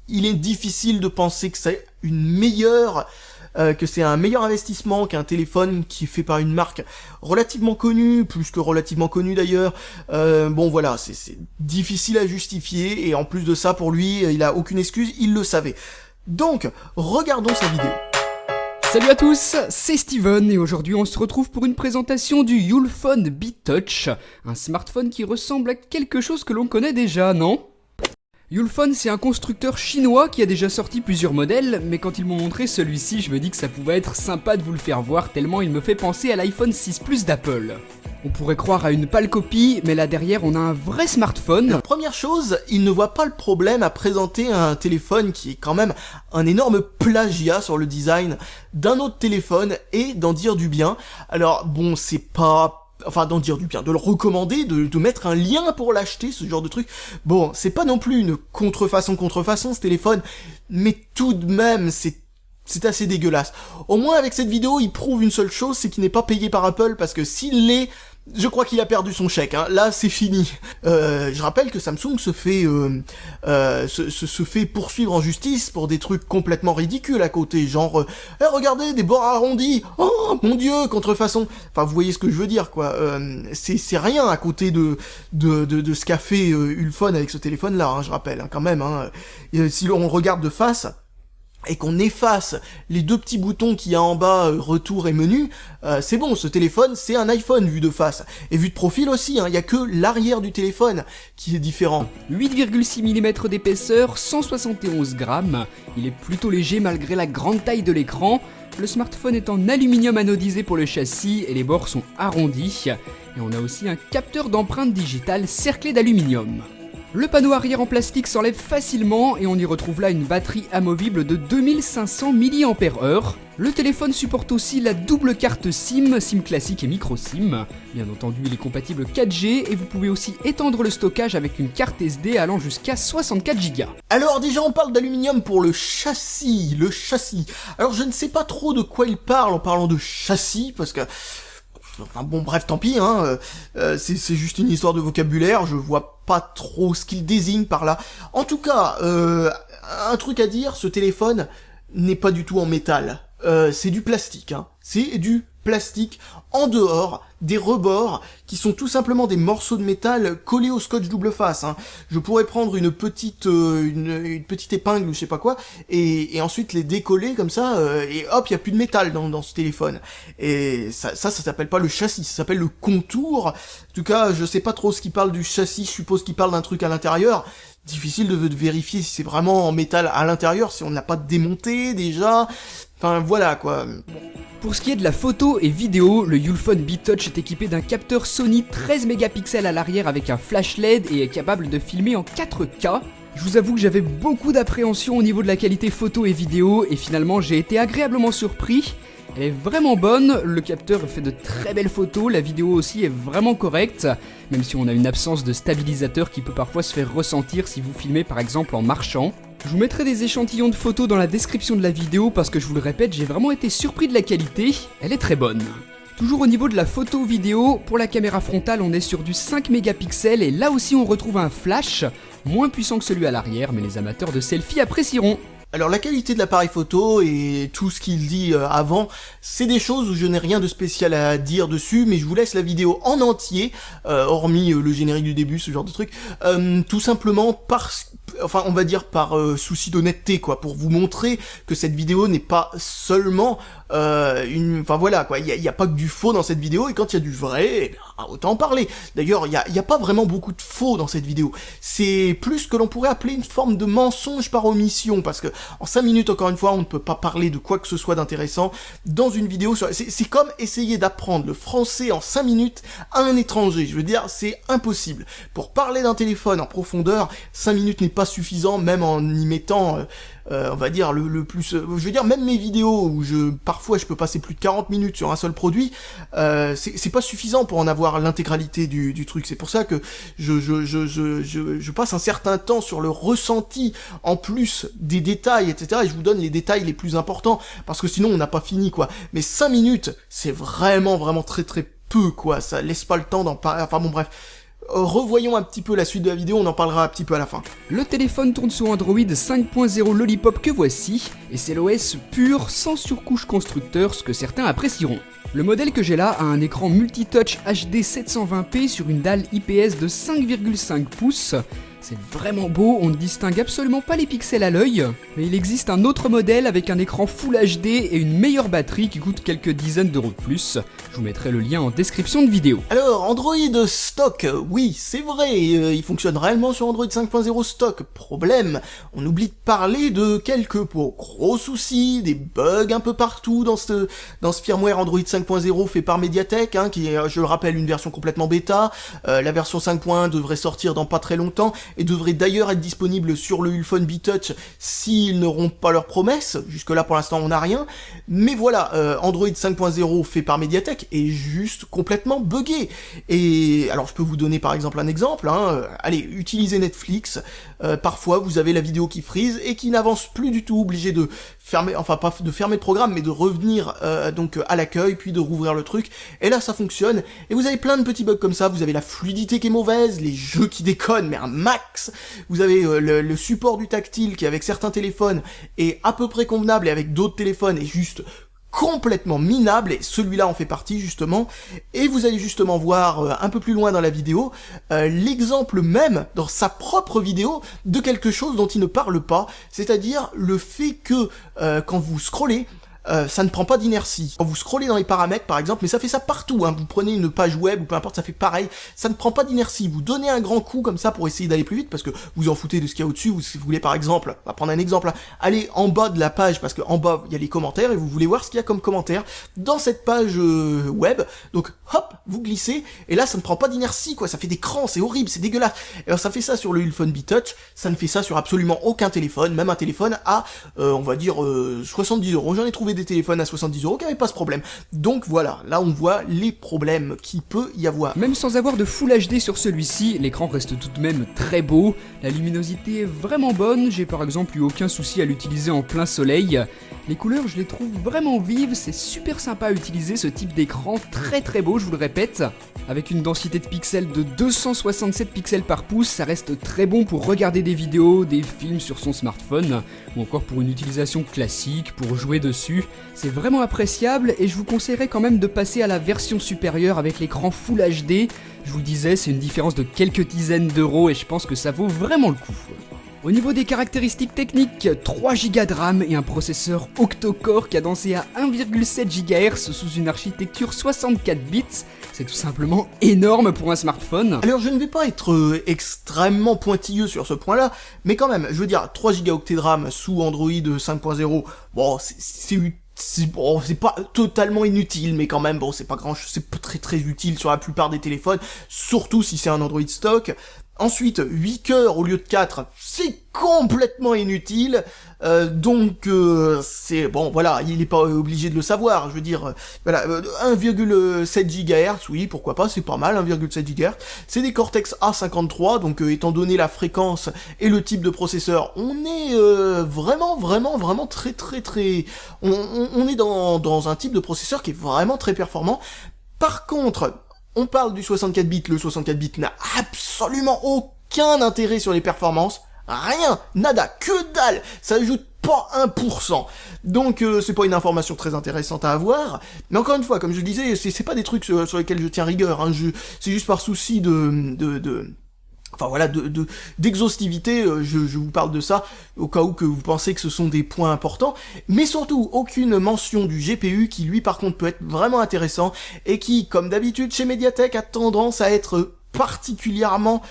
il est difficile de penser que c'est un meilleur investissement qu'un téléphone qui est fait par une marque relativement connue, plus que relativement connue d'ailleurs. Bon voilà, c'est difficile à justifier, et en plus de ça, pour lui, il a aucune excuse, il le savait. Donc, regardons sa vidéo. Salut à tous, c'est Steven et aujourd'hui on se retrouve pour une présentation du Ulfone Beat Touch, un smartphone qui ressemble à quelque chose que l'on connaît déjà, non ? Ulfone, c'est un constructeur chinois qui a déjà sorti plusieurs modèles, mais quand ils m'ont montré celui-ci, je me dis que ça pouvait être sympa de vous le faire voir tellement il me fait penser à l'iPhone 6 Plus d'Apple. On pourrait croire à une pâle copie, mais là derrière on a un vrai smartphone. La première chose, il ne voit pas le problème à présenter un téléphone qui est quand même un énorme plagiat sur le design d'un autre téléphone et d'en dire du bien. Alors bon, c'est pas... Enfin, d'en dire du bien, de le recommander, de mettre un lien pour l'acheter, ce genre de truc. Bon, c'est pas non plus une contrefaçon ce téléphone, mais tout de même, c'est assez dégueulasse. Au moins, avec cette vidéo, il prouve une seule chose, c'est qu'il n'est pas payé par Apple, parce que s'il l'est, je crois qu'il a perdu son chèque, hein. Là, c'est fini. Je rappelle que Samsung se fait poursuivre en justice pour des trucs complètement ridicules à côté, genre regardez, des bords arrondis, oh mon dieu, contrefaçon. Enfin, vous voyez ce que je veux dire, quoi. C'est rien à côté de ce qu'a fait Ulfone avec ce téléphone-là, hein, je rappelle, hein, quand même. Hein. Si on regarde de face et qu'on efface les deux petits boutons qu'il y a en bas, retour et menu, c'est bon, ce téléphone, c'est un iPhone vu de face. Et vu de profil aussi, hein, y a que l'arrière du téléphone qui est différent. 8,6 mm d'épaisseur, 171 grammes, il est plutôt léger malgré la grande taille de l'écran. Le smartphone est en aluminium anodisé pour le châssis et les bords sont arrondis. Et on a aussi un capteur d'empreinte digitale cerclé d'aluminium. Le panneau arrière en plastique s'enlève facilement et on y retrouve là une batterie amovible de 2500 mAh. Le téléphone supporte aussi la double carte SIM, SIM classique et micro SIM. Bien entendu, il est compatible 4G et vous pouvez aussi étendre le stockage avec une carte SD allant jusqu'à 64 Go. Alors déjà, on parle d'aluminium pour le châssis, Alors je ne sais pas trop de quoi il parle en parlant de châssis, parce que... Enfin bon, bref, tant pis, hein, c'est juste une histoire de vocabulaire, je vois pas trop ce qu'il désigne par là. En tout cas, un truc à dire, ce téléphone n'est pas du tout en métal, c'est du plastique, hein. C'est du plastique en dehors des rebords qui sont tout simplement des morceaux de métal collés au scotch double face, hein. Je pourrais prendre une petite épingle ou je sais pas quoi et ensuite les décoller comme ça et hop, il y a plus de métal dans ce téléphone. Et ça s'appelle pas le châssis, ça s'appelle le contour. En tout cas, je sais pas trop ce qu'il parle du châssis, je suppose qu'il parle d'un truc à l'intérieur. Difficile de vérifier si c'est vraiment en métal à l'intérieur, si on ne l'a pas démonté déjà. Enfin voilà quoi. Pour ce qui est de la photo et vidéo, le Ulfone Beat Touch est équipé d'un capteur Sony 13 mégapixels à l'arrière avec un flash LED et est capable de filmer en 4K. Je vous avoue que j'avais beaucoup d'appréhension au niveau de la qualité photo et vidéo et finalement j'ai été agréablement surpris. Elle est vraiment bonne, le capteur fait de très belles photos, la vidéo aussi est vraiment correcte, même si on a une absence de stabilisateur qui peut parfois se faire ressentir si vous filmez par exemple en marchant. Je vous mettrai des échantillons de photos dans la description de la vidéo parce que je vous le répète, j'ai vraiment été surpris de la qualité, elle est très bonne. Toujours au niveau de la photo vidéo, pour la caméra frontale on est sur du 5 mégapixels et là aussi on retrouve un flash, moins puissant que celui à l'arrière, mais les amateurs de selfie apprécieront. Alors la qualité de l'appareil photo et tout ce qu'il dit avant, c'est des choses où je n'ai rien de spécial à dire dessus, mais je vous laisse la vidéo en entier, hormis le générique du début, ce genre de truc, tout simplement on va dire par souci d'honnêteté, quoi, pour vous montrer que cette vidéo n'est pas seulement enfin voilà quoi, il y a pas que du faux dans cette vidéo, et quand il y a du vrai, eh bien, autant en parler. D'ailleurs, il y a pas vraiment beaucoup de faux dans cette vidéo. C'est plus ce que l'on pourrait appeler une forme de mensonge par omission, parce que en 5 minutes, encore une fois, on ne peut pas parler de quoi que ce soit d'intéressant dans une vidéo. C'est comme essayer d'apprendre le français en 5 minutes à un étranger. Je veux dire, c'est impossible. Pour parler d'un téléphone en profondeur, 5 minutes n'est pas suffisant, même en y mettant, on va dire, le plus... je veux dire, même mes vidéos, où parfois je peux passer plus de 40 minutes sur un seul produit, c'est pas suffisant pour en avoir l'intégralité du truc. C'est pour ça que je passe un certain temps sur le ressenti, en plus des détails, etc. Et je vous donne les détails les plus importants, parce que sinon on n'a pas fini, quoi. Mais 5 minutes, c'est vraiment, vraiment très très peu, quoi. Ça laisse pas le temps d'en parler. Enfin bon, bref. Revoyons un petit peu la suite de la vidéo, on en parlera un petit peu à la fin. Le téléphone tourne sur Android 5.0 Lollipop que voici, et c'est l'OS pur, sans surcouche constructeur, ce que certains apprécieront. Le modèle que j'ai là a un écran multitouch HD 720p sur une dalle IPS de 5,5 pouces. C'est vraiment beau, on ne distingue absolument pas les pixels à l'œil, mais il existe un autre modèle avec un écran Full HD et une meilleure batterie qui coûte quelques dizaines d'euros de plus. Je vous mettrai le lien en description de vidéo. Alors, Android stock, oui, c'est vrai, il fonctionne réellement sur Android 5.0 stock. Problème, on oublie de parler de quelques gros soucis, des bugs un peu partout dans ce firmware Android 5.0 fait par Mediatek, hein, qui est, je le rappelle, une version complètement bêta. La version 5.1 devrait sortir dans pas très longtemps, et devrait d'ailleurs être disponible sur le Ulfone B-Touch s'ils ne rompent pas leurs promesses. Jusque là pour l'instant on n'a rien, mais voilà, Android 5.0 fait par Mediatek est juste complètement buggé. Et alors je peux vous donner par exemple un exemple, hein, allez, utilisez Netflix, parfois vous avez la vidéo qui freeze et qui n'avance plus du tout, obligé de fermer, enfin pas de fermer le programme, mais de revenir donc à l'accueil, puis de rouvrir le truc, et là ça fonctionne, et vous avez plein de petits bugs comme ça. Vous avez la fluidité qui est mauvaise, les jeux qui déconnent, mais un max, vous avez le support du tactile qui avec certains téléphones est à peu près convenable, et avec d'autres téléphones est juste complètement minable, et celui-là en fait partie justement, et vous allez justement voir un peu plus loin dans la vidéo l'exemple même dans sa propre vidéo de quelque chose dont il ne parle pas, c'est-à-dire le fait que quand vous scrollez, ça ne prend pas d'inertie. Quand vous scrollez dans les paramètres par exemple, mais ça fait ça partout, hein, vous prenez une page web ou peu importe, ça fait pareil, ça ne prend pas d'inertie. Vous donnez un grand coup comme ça pour essayer d'aller plus vite, parce que vous en foutez de ce qu'il y a au-dessus. Si vous voulez par exemple, on va prendre un exemple, hein, allez en bas de la page, parce que en bas il y a les commentaires, et vous voulez voir ce qu'il y a comme commentaires dans cette page web, donc hop, vous glissez, et là ça ne prend pas d'inertie, quoi, ça fait des crans, c'est horrible, c'est dégueulasse. Et alors ça fait ça sur le Ulfone B-Touch, ça ne fait ça sur absolument aucun téléphone, même un téléphone à, on va dire, 70€, j'en ai trouvé des téléphones à 70€ qui n'avaient pas ce problème. Donc voilà, là on voit les problèmes qu'il peut y avoir. Même sans avoir de Full HD sur celui-ci, l'écran reste tout de même très beau, la luminosité est vraiment bonne, j'ai par exemple eu aucun souci à l'utiliser en plein soleil. Les couleurs, je les trouve vraiment vives, c'est super sympa à utiliser ce type d'écran, très très beau, je vous le répète. Avec une densité de pixels de 267 pixels par pouce, ça reste très bon pour regarder des vidéos, des films sur son smartphone, ou encore pour une utilisation classique, pour jouer dessus. C'est vraiment appréciable, et je vous conseillerais quand même de passer à la version supérieure avec l'écran Full HD. Je vous disais, c'est une différence de quelques dizaines d'euros, et je pense que ça vaut vraiment le coup. Au niveau des caractéristiques techniques, 3 Go de RAM et un processeur octa-core cadencé à 1,7 GHz sous une architecture 64 bits, c'est tout simplement énorme pour un smartphone. Alors je ne vais pas être extrêmement pointilleux sur ce point-là, mais quand même, je veux dire, 3 Go de RAM sous Android 5.0, bon, c'est pas totalement inutile, mais quand même, bon, c'est pas c'est très très utile sur la plupart des téléphones, surtout si c'est un Android stock. Ensuite, 8 cœurs au lieu de 4, c'est complètement inutile, donc c'est bon, voilà, il est pas obligé de le savoir, je veux dire, voilà, 1,7 GHz, oui, pourquoi pas, c'est pas mal, 1,7 GHz, c'est des Cortex A53, donc étant donné la fréquence et le type de processeur, on est vraiment très, on est dans un type de processeur qui est vraiment très performant. Par contre, on parle du 64 bits, le 64 bits n'a absolument aucun intérêt sur les performances, rien, nada, que dalle, ça ajoute pas 1%, donc c'est pas une information très intéressante à avoir, mais encore une fois, comme je le disais, c'est pas des trucs sur lesquels je tiens rigueur, hein, c'est juste par souci Enfin voilà, d'exhaustivité, je vous parle de ça, au cas où que vous pensez que ce sont des points importants, mais surtout, aucune mention du GPU, qui lui par contre peut être vraiment intéressant, et qui, comme d'habitude chez Mediatek, a tendance à être particulièrement...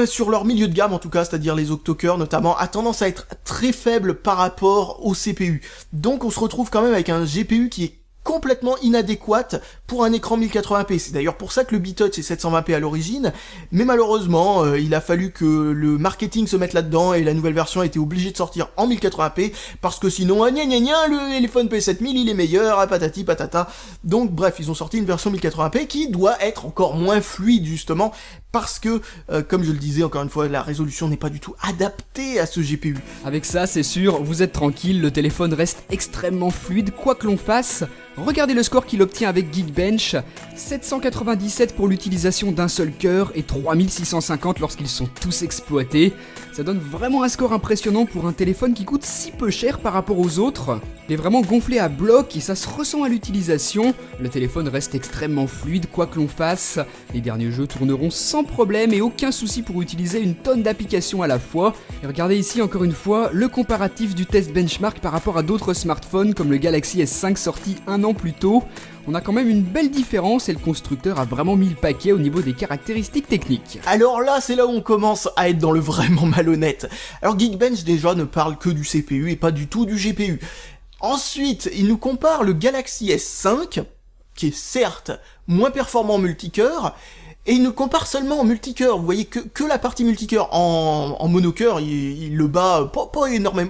sur leur milieu de gamme en tout cas, c'est-à-dire les octocœurs notamment, a tendance à être très faible par rapport au CPU. Donc on se retrouve quand même avec un GPU qui est complètement inadéquate pour un écran 1080p. C'est d'ailleurs pour ça que le BeeTouch est 720p à l'origine, mais malheureusement, il a fallu que le marketing se mette là-dedans et la nouvelle version a été obligée de sortir en 1080p, parce que sinon, le téléphone P7000 il est meilleur, patati patata. Donc bref, ils ont sorti une version 1080p qui doit être encore moins fluide justement, parce que, comme je le disais encore une fois, la résolution n'est pas du tout adaptée à ce GPU. Avec ça, c'est sûr, vous êtes tranquille, le téléphone reste extrêmement fluide, quoi que l'on fasse. Regardez le score qu'il obtient avec Geekbench, 797 pour l'utilisation d'un seul cœur et 3650 lorsqu'ils sont tous exploités. Ça donne vraiment un score impressionnant pour un téléphone qui coûte si peu cher par rapport aux autres. Il est vraiment gonflé à bloc et ça se ressent à l'utilisation. Le téléphone reste extrêmement fluide quoi que l'on fasse. Les derniers jeux tourneront sans problème et aucun souci pour utiliser une tonne d'applications à la fois. Et regardez ici encore une fois le comparatif du test benchmark par rapport à d'autres smartphones comme le Galaxy S5 sorti un an plus tôt. On a quand même une belle différence et le constructeur a vraiment mis le paquet au niveau des caractéristiques techniques. Alors là, c'est là où on commence à être dans le vraiment malhonnête. Alors Geekbench déjà ne parle que du CPU et pas du tout du GPU. Ensuite, il nous compare le Galaxy S5, qui est certes moins performant en multicœur, et il nous compare seulement en multicœur. Vous voyez que la partie multicœur en monocœur, il le bat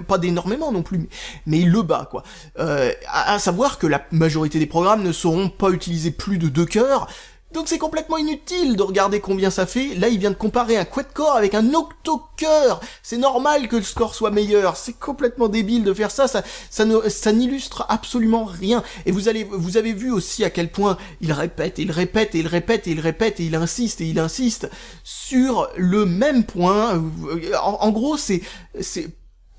pas d'énormément non plus, mais il le bat quoi. À savoir que la majorité des programmes ne sauront pas utiliser plus de 2 cœurs. Donc c'est complètement inutile de regarder combien ça fait. Là, il vient de comparer un quad-core avec un octo-cœur. C'est normal que le score soit meilleur. C'est complètement débile de faire ça. Ça n'illustre absolument rien. Et vous avez vu aussi à quel point il répète, et il répète, et il répète, et il répète, et il insiste sur le même point. En gros,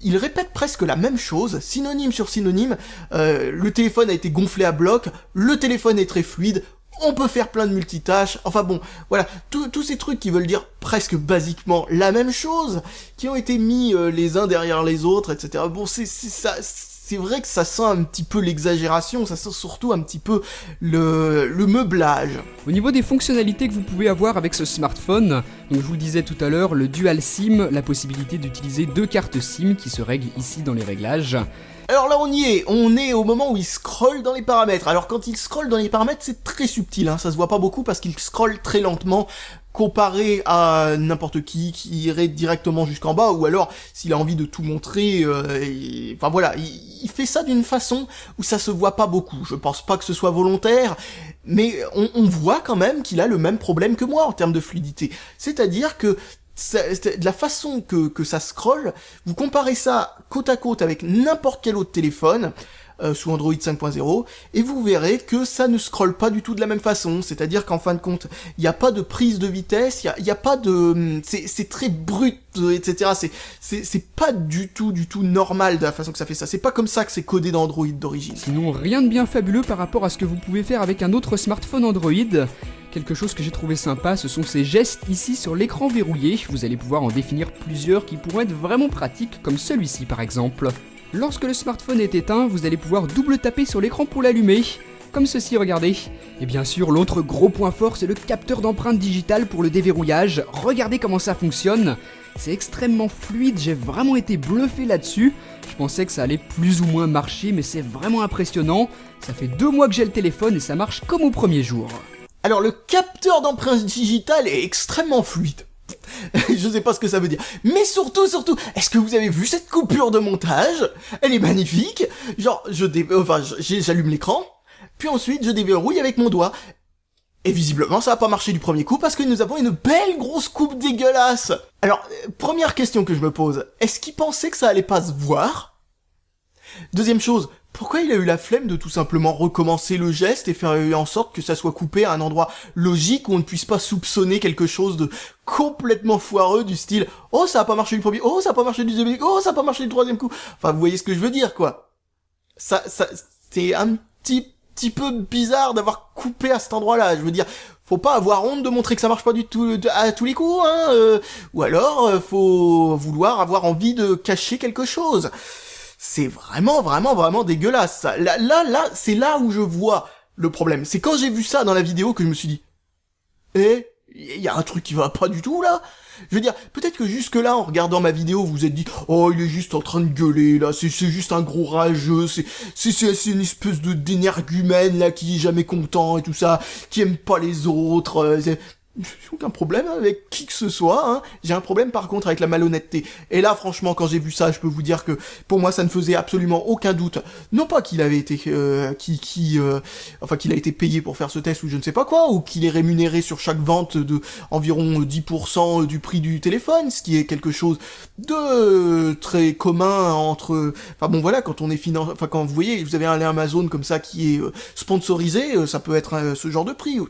il répète presque la même chose, synonyme sur synonyme. Le téléphone a été gonflé à bloc. Le téléphone est très fluide. On peut faire plein de multitâches, enfin bon, voilà, tous ces trucs qui veulent dire presque basiquement la même chose, qui ont été mis les uns derrière les autres, etc. Bon, c'est vrai que ça sent un petit peu l'exagération, ça sent surtout un petit peu le meublage. Au niveau des fonctionnalités que vous pouvez avoir avec ce smartphone, donc je vous le disais tout à l'heure, le Dual SIM, la possibilité d'utiliser 2 cartes SIM qui se règlent ici dans les réglages. Alors là on est au moment où il scrolle dans les paramètres. Alors quand il scrolle dans les paramètres c'est très subtil, ça se voit pas beaucoup parce qu'il scrolle très lentement comparé à n'importe qui irait directement jusqu'en bas, ou alors s'il a envie de tout montrer, enfin voilà, il fait ça d'une façon où ça se voit pas beaucoup. Je pense pas que ce soit volontaire, mais on voit quand même qu'il a le même problème que moi en termes de fluidité. C'est-à-dire que de la façon que ça scrolle, vous comparez ça côte à côte avec n'importe quel autre téléphone sous Android 5.0 et vous verrez que ça ne scrolle pas du tout de la même façon. C'est-à-dire qu'en fin de compte, il n'y a pas de prise de vitesse, il y a pas de, c'est très brut, etc. C'est pas du tout normal de la façon que ça fait ça. C'est pas comme ça que c'est codé dans Android d'origine. Sinon, rien de bien fabuleux par rapport à ce que vous pouvez faire avec un autre smartphone Android. Quelque chose que j'ai trouvé sympa, ce sont ces gestes ici sur l'écran verrouillé. Vous allez pouvoir en définir plusieurs qui pourront être vraiment pratiques, comme celui-ci par exemple. Lorsque le smartphone est éteint, vous allez pouvoir double taper sur l'écran pour l'allumer, comme ceci, regardez. Et bien sûr, l'autre gros point fort, c'est le capteur d'empreinte digitale pour le déverrouillage. Regardez comment ça fonctionne. C'est extrêmement fluide, j'ai vraiment été bluffé là-dessus. Je pensais que ça allait plus ou moins marcher, mais c'est vraiment impressionnant. Ça fait 2 mois que j'ai le téléphone et ça marche comme au premier jour. Alors le capteur d'empreinte digitale est extrêmement fluide. Je sais pas ce que ça veut dire. Mais surtout, est-ce que vous avez vu cette coupure de montage? Elle est magnifique. Genre, j'allume l'écran, puis ensuite je déverrouille avec mon doigt. Et visiblement ça a pas marché du premier coup parce que nous avons une belle grosse coupe dégueulasse. Alors, première question que je me pose, est-ce qu'il pensait que ça allait pas se voir? Deuxième chose, pourquoi il a eu la flemme de tout simplement recommencer le geste et faire en sorte que ça soit coupé à un endroit logique où on ne puisse pas soupçonner quelque chose de complètement foireux du style « Oh, ça a pas marché du premier, oh, ça a pas marché du deuxième, oh, ça a pas marché du troisième coup !» Enfin, vous voyez ce que je veux dire, quoi. Ça, c'est un petit peu bizarre d'avoir coupé à cet endroit-là. Je veux dire, Faut pas avoir honte de montrer que ça marche pas du tout à tous les coups, hein. Ou alors, faut vouloir avoir envie de cacher quelque chose. C'est vraiment dégueulasse, ça. Là, c'est là où je vois le problème. C'est quand j'ai vu ça dans la vidéo que je me suis dit, il y a un truc qui va pas du tout, là. Je veux dire, peut-être que jusque-là, en regardant ma vidéo, vous vous êtes dit, oh, il est juste en train de gueuler, là, c'est juste un gros rageux, c'est une espèce d'énergumène, là, qui est jamais content et tout ça, qui aime pas les autres, j'ai aucun problème avec qui que ce soit, hein. J'ai un problème par contre avec la malhonnêteté. Et là, franchement, quand j'ai vu ça, je peux vous dire que pour moi, ça ne faisait absolument aucun doute. Non pas qu'il avait été, enfin qu'il a été payé pour faire ce test ou je ne sais pas quoi, ou qu'il est rémunéré sur chaque vente de environ 10% du prix du téléphone, ce qui est quelque chose de très commun entre. Enfin bon, voilà, quand on est enfin quand vous voyez, vous avez un lien Amazon comme ça qui est sponsorisé, ça peut être ce genre de prix.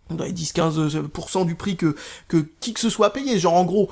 Dans les 10-15% du prix que qui que ce soit payé, genre en gros,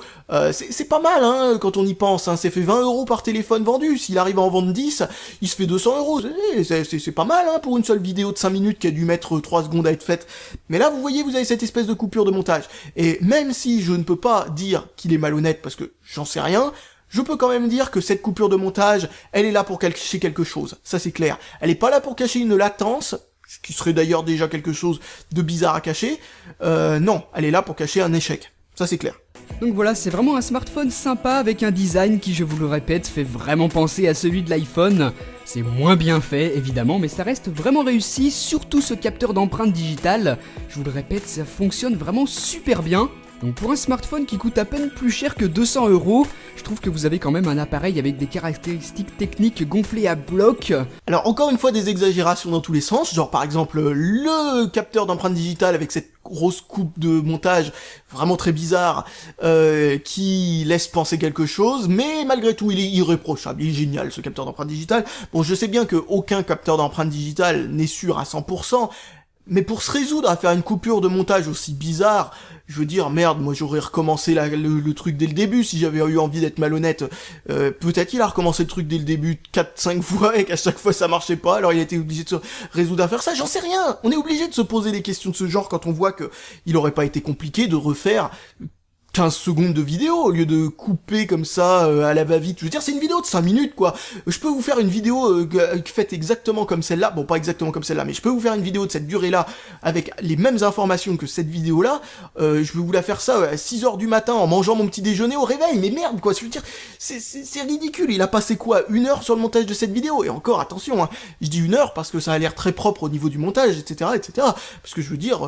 c'est pas mal, hein, quand on y pense, hein, c'est fait 20 € par téléphone vendu, s'il arrive à en vendre 10, il se fait 200 €, c'est pas mal, hein, pour une seule vidéo de 5 minutes qui a dû mettre 3 secondes à être faite, mais là, vous voyez, vous avez cette espèce de coupure de montage, et même si je ne peux pas dire qu'il est malhonnête, parce que j'en sais rien, je peux quand même dire que cette coupure de montage, elle est là pour cacher quelque chose, ça c'est clair, elle est pas là pour cacher une latence, ce qui serait d'ailleurs déjà quelque chose de bizarre à cacher, non, elle est là pour cacher un échec, ça c'est clair. Donc voilà, c'est vraiment un smartphone sympa avec un design qui, je vous le répète, fait vraiment penser à celui de l'iPhone. C'est moins bien fait, évidemment, mais ça reste vraiment réussi, surtout ce capteur d'empreinte digitale. Je vous le répète, ça fonctionne vraiment super bien. Donc pour un smartphone qui coûte à peine plus cher que 200 €, je trouve que vous avez quand même un appareil avec des caractéristiques techniques gonflées à bloc. Alors encore une fois des exagérations dans tous les sens, genre par exemple le capteur d'empreinte digitale avec cette grosse coupe de montage vraiment très bizarre qui laisse penser quelque chose, mais malgré tout il est irréprochable, il est génial ce capteur d'empreinte digitale. Bon, je sais bien que aucun capteur d'empreinte digitale n'est sûr à 100%, mais pour se résoudre à faire une coupure de montage aussi bizarre, je veux dire, merde, moi j'aurais recommencé le truc dès le début si j'avais eu envie d'être malhonnête. Peut-être qu'il a recommencé le truc dès le début 4-5 fois et qu'à chaque fois ça marchait pas, alors il a été obligé de se résoudre à faire ça, j'en sais rien. On est obligé de se poser des questions de ce genre quand on voit que il aurait pas été compliqué de refaire 15 secondes de vidéo au lieu de couper comme ça à la va-vite. Je veux dire, c'est une vidéo de 5 minutes quoi. Je peux vous faire une vidéo faite exactement comme celle-là, bon pas exactement comme celle-là, mais je peux vous faire une vidéo de cette durée-là avec les mêmes informations que cette vidéo-là. Je vais vous la faire ça à 6h du matin en mangeant mon petit déjeuner au réveil, mais merde quoi, je veux dire, c'est ridicule. Il a passé quoi, 1 heure sur le montage de cette vidéo, et encore attention, hein, je dis 1 heure parce que ça a l'air très propre au niveau du montage, etc. Parce que je veux dire...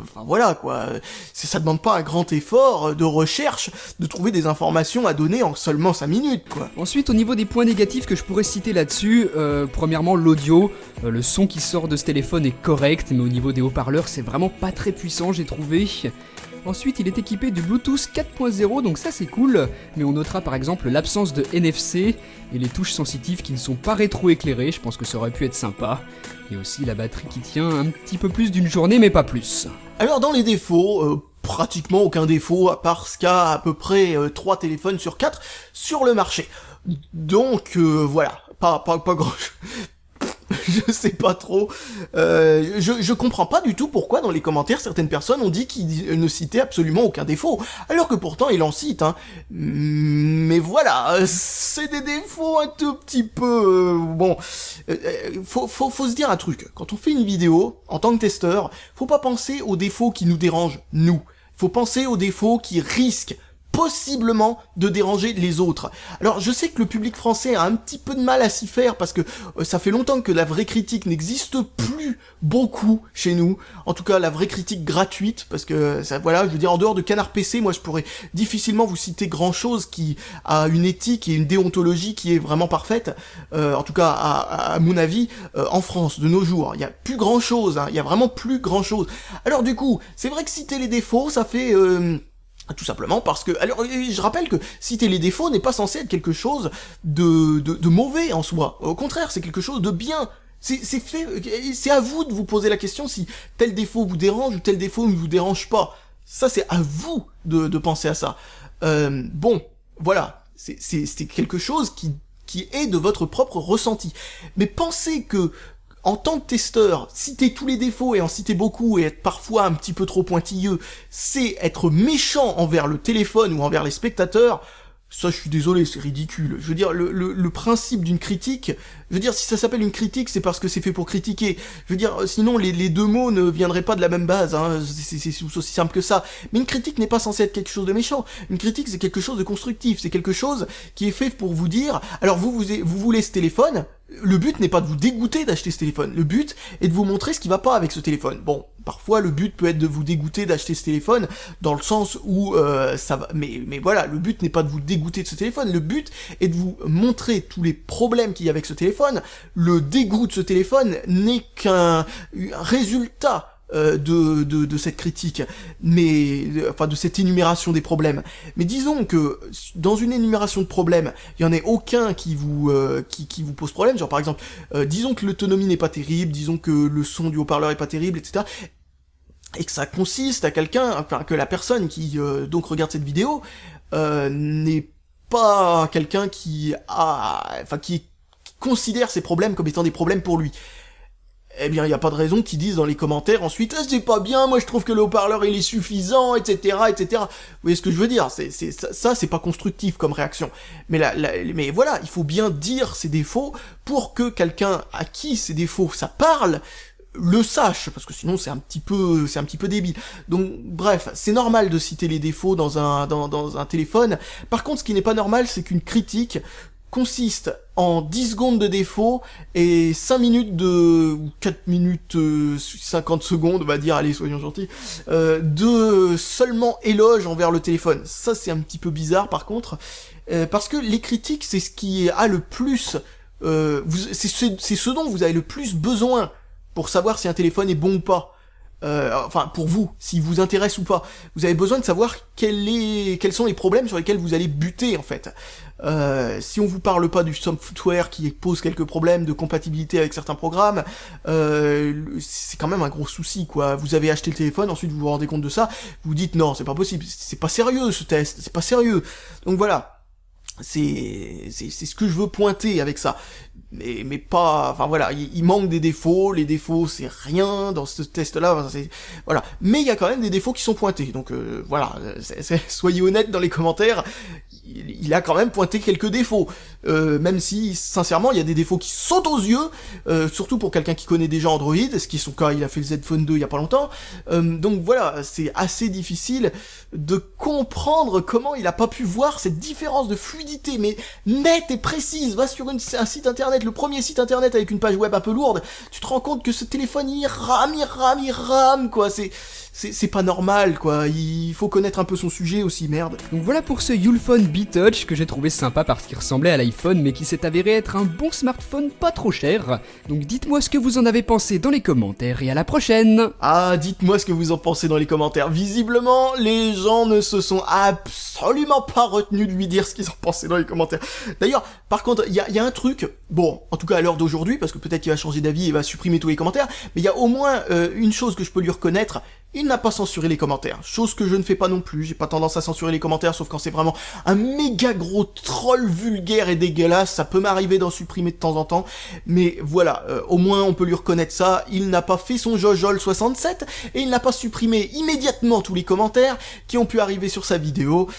enfin voilà quoi, ça demande pas un grand effort de recherche de trouver des informations à donner en seulement 5 minutes quoi. Ensuite, au niveau des points négatifs que je pourrais citer là-dessus, premièrement l'audio, le son qui sort de ce téléphone est correct, mais au niveau des haut-parleurs c'est vraiment pas très puissant j'ai trouvé. Ensuite, il est équipé du Bluetooth 4.0, donc ça c'est cool, mais on notera par exemple l'absence de NFC et les touches sensitives qui ne sont pas rétro-éclairées, je pense que ça aurait pu être sympa. Et aussi la batterie qui tient un petit peu plus d'une journée, mais pas plus. Alors dans les défauts, pratiquement aucun défaut, à part ce qu'a à peu près 3 téléphones sur 4 sur le marché. Donc voilà, pas grand... Je sais pas trop. Je comprends pas du tout pourquoi dans les commentaires certaines personnes ont dit qu'ils ne citaient absolument aucun défaut, alors que pourtant ils en citent. Hein. Mais voilà, c'est des défauts un tout petit peu. Bon, faut se dire un truc. Quand on fait une vidéo en tant que testeur, faut pas penser aux défauts qui nous dérangent nous. Faut penser aux défauts qui risquent possiblement de déranger les autres. Alors je sais que le public français a un petit peu de mal à s'y faire parce que ça fait longtemps que la vraie critique n'existe plus beaucoup chez nous. En tout cas la vraie critique gratuite, parce que ça, voilà, je veux dire, en dehors de Canard PC, moi je pourrais difficilement vous citer grand chose qui a une éthique et une déontologie qui est vraiment parfaite. En tout cas à mon avis, en France de nos jours, il y a plus grand chose, hein, il y a vraiment plus grand chose. Alors du coup, c'est vrai que citer les défauts, ça fait tout simplement parce que, alors je rappelle que citer les défauts n'est pas censé être quelque chose de mauvais en soi. Au contraire, c'est quelque chose de bien. C'est à vous de vous poser la question si tel défaut vous dérange ou tel défaut ne vous dérange pas. Ça, c'est à vous de penser à ça. Bon, voilà, c'est quelque chose qui est de votre propre ressenti. Mais pensez que en tant que testeur, citer tous les défauts et en citer beaucoup et être parfois un petit peu trop pointilleux, c'est être méchant envers le téléphone ou envers les spectateurs. Ça, je suis désolé, c'est ridicule. Je veux dire, le principe d'une critique, je veux dire, si ça s'appelle une critique, c'est parce que c'est fait pour critiquer. Je veux dire, sinon, les deux mots ne viendraient pas de la même base, hein. C'est aussi simple que ça. Mais une critique n'est pas censée être quelque chose de méchant. Une critique, c'est quelque chose de constructif. C'est quelque chose qui est fait pour vous dire, alors vous voulez ce téléphone, le but n'est pas de vous dégoûter d'acheter ce téléphone. Le but est de vous montrer ce qui va pas avec ce téléphone. Bon, parfois le but peut être de vous dégoûter d'acheter ce téléphone, dans le sens où ça va. Mais voilà, le but n'est pas de vous dégoûter de ce téléphone. Le but est de vous montrer tous les problèmes qu'il y a avec ce téléphone. Le dégoût de ce téléphone n'est qu'un résultat de cette critique, mais enfin de cette énumération des problèmes. Mais disons que dans une énumération de problèmes, il y en a aucun qui vous pose problème. Genre par exemple, disons que l'autonomie n'est pas terrible, disons que le son du haut-parleur est pas terrible, etc. Et que ça consiste à que la personne qui donc regarde cette vidéo n'est pas quelqu'un qui considère ces problèmes comme étant des problèmes pour lui. Eh bien, il n'y a pas de raison qu'ils disent dans les commentaires ensuite « c'est pas bien, moi je trouve que le haut-parleur il est suffisant, etc. etc. » Vous voyez ce que je veux dire? Ça, c'est pas constructif comme réaction. Mais mais voilà, il faut bien dire ses défauts pour que quelqu'un à qui ces défauts ça parle le sache, parce que sinon c'est un petit peu débile. Donc bref, c'est normal de citer les défauts dans un téléphone. Par contre, ce qui n'est pas normal, c'est qu'une critique consiste en 10 secondes de défaut et 5 minutes ou 4 minutes 50 secondes, on va dire, allez, soyons gentils, de seulement éloge envers le téléphone. Ça, c'est un petit peu bizarre, par contre, parce que les critiques, c'est ce qui a le plus... c'est ce dont vous avez le plus besoin pour savoir si un téléphone est bon ou pas. Enfin, pour vous, s'il vous intéresse ou pas. Vous avez besoin de savoir quels sont les problèmes sur lesquels vous allez buter, en fait. Si on vous parle pas du software qui pose quelques problèmes de compatibilité avec certains programmes, c'est quand même un gros souci, quoi. Vous avez acheté le téléphone, ensuite vous vous rendez compte de ça, vous dites non, c'est pas possible, c'est pas sérieux ce test, c'est pas sérieux. Donc voilà. C'est ce que je veux pointer avec ça. Mais pas, enfin voilà, il manque des défauts, les défauts c'est rien dans ce test-là, voilà. Mais il y a quand même des défauts qui sont pointés, donc voilà, soyez honnêtes dans les commentaires, il a quand même pointé quelques défauts, même si, sincèrement, il y a des défauts qui sautent aux yeux, surtout pour quelqu'un qui connaît déjà Android, ce qui est son cas, il a fait le Z Phone 2 il y a pas longtemps, donc voilà, c'est assez difficile de comprendre comment il a pas pu voir cette différence de fluidité, mais nette et précise. Va sur un site internet, le premier site internet avec une page web un peu lourde, tu te rends compte que ce téléphone il rame, quoi, c'est pas normal, quoi, il faut connaître un peu son sujet aussi, merde. Donc voilà pour ce Ulfone B-Touch que j'ai trouvé sympa parce qu'il ressemblait à l'iPhone mais qui s'est avéré être un bon smartphone pas trop cher. Donc dites-moi ce que vous en avez pensé dans les commentaires et à la prochaine. Ah, dites-moi ce que vous en pensez dans les commentaires. Visiblement, les gens ne se sont absolument pas retenus de lui dire ce qu'ils en pensaient dans les commentaires. D'ailleurs, par contre, il y a un truc, bon, en tout cas à l'heure d'aujourd'hui, parce que peut-être qu'il va changer d'avis et va supprimer tous les commentaires, mais il y a au moins une chose que je peux lui reconnaître. Il n'a pas censuré les commentaires, chose que je ne fais pas non plus, j'ai pas tendance à censurer les commentaires, sauf quand c'est vraiment un méga gros troll vulgaire et dégueulasse, ça peut m'arriver d'en supprimer de temps en temps, mais voilà, au moins on peut lui reconnaître ça, il n'a pas fait son Jojol 67, et il n'a pas supprimé immédiatement tous les commentaires qui ont pu arriver sur sa vidéo,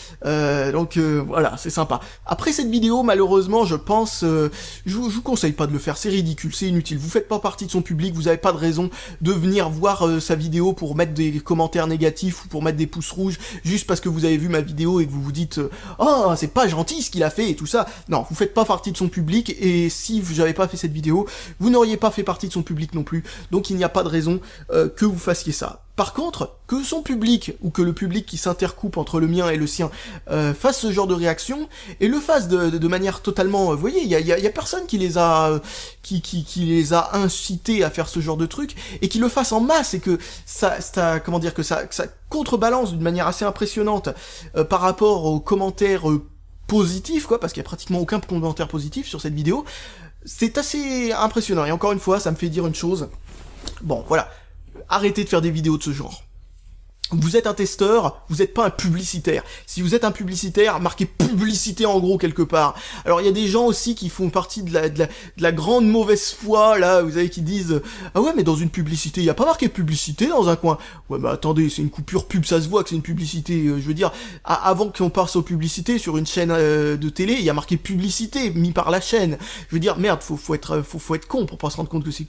donc voilà, c'est sympa. Après cette vidéo, malheureusement, je pense, je vous conseille pas de le faire, c'est ridicule, c'est inutile, vous faites pas partie de son public, vous avez pas de raison de venir voir sa vidéo pour mettre des commentaires négatifs ou pour mettre des pouces rouges juste parce que vous avez vu ma vidéo et que vous vous dites oh c'est pas gentil ce qu'il a fait et tout ça. Non, vous faites pas partie de son public et si j'avais pas fait cette vidéo, vous n'auriez pas fait partie de son public non plus. Donc il n'y a pas de raison que vous fassiez ça. Par contre, que son public, ou que le public qui s'intercoupe entre le mien et le sien, fasse ce genre de réaction, et le fasse de manière totalement... vous voyez, il y a personne qui les a incités à faire ce genre de truc, et qui le fasse en masse, et que ça contrebalance d'une manière assez impressionnante par rapport aux commentaires positifs, quoi, parce qu'il y a pratiquement aucun commentaire positif sur cette vidéo. C'est assez impressionnant, et encore une fois, ça me fait dire une chose. Bon, voilà. Arrêtez de faire des vidéos de ce genre. vous êtes un testeur, vous n'êtes pas un publicitaire. Si vous êtes un publicitaire, marquez publicité en gros quelque part. Alors il y a des gens aussi qui font partie de la grande mauvaise foi, là, vous savez, qui disent ah ouais mais dans une publicité, il n'y a pas marqué publicité dans un coin. Ouais bah attendez, c'est une coupure pub, ça se voit que c'est une publicité. Je veux dire, avant qu'on passe aux publicités sur une chaîne de télé, il y a marqué publicité mis par la chaîne. Je veux dire, merde, faut être con pour pas se rendre compte que c'est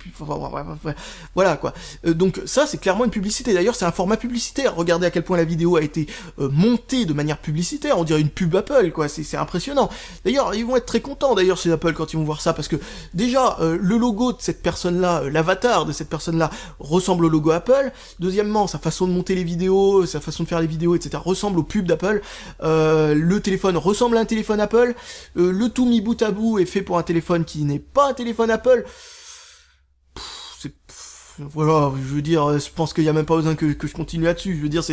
voilà quoi. Donc ça c'est clairement une publicité. D'ailleurs c'est un format publicitaire. Regardez à quel point la vidéo a été montée de manière publicitaire, on dirait une pub Apple, quoi, c'est impressionnant. D'ailleurs, ils vont être très contents, d'ailleurs, chez Apple, quand ils vont voir ça, parce que, déjà, le logo de cette personne-là, l'avatar de cette personne-là, ressemble au logo Apple. Deuxièmement, sa façon de monter les vidéos, sa façon de faire les vidéos, etc., ressemble aux pubs d'Apple. Le téléphone ressemble à un téléphone Apple. Le tout mis bout à bout est fait pour un téléphone qui n'est pas un téléphone Apple. Voilà, je veux dire, je pense qu'il y a même pas besoin que je continue là-dessus. Je veux dire,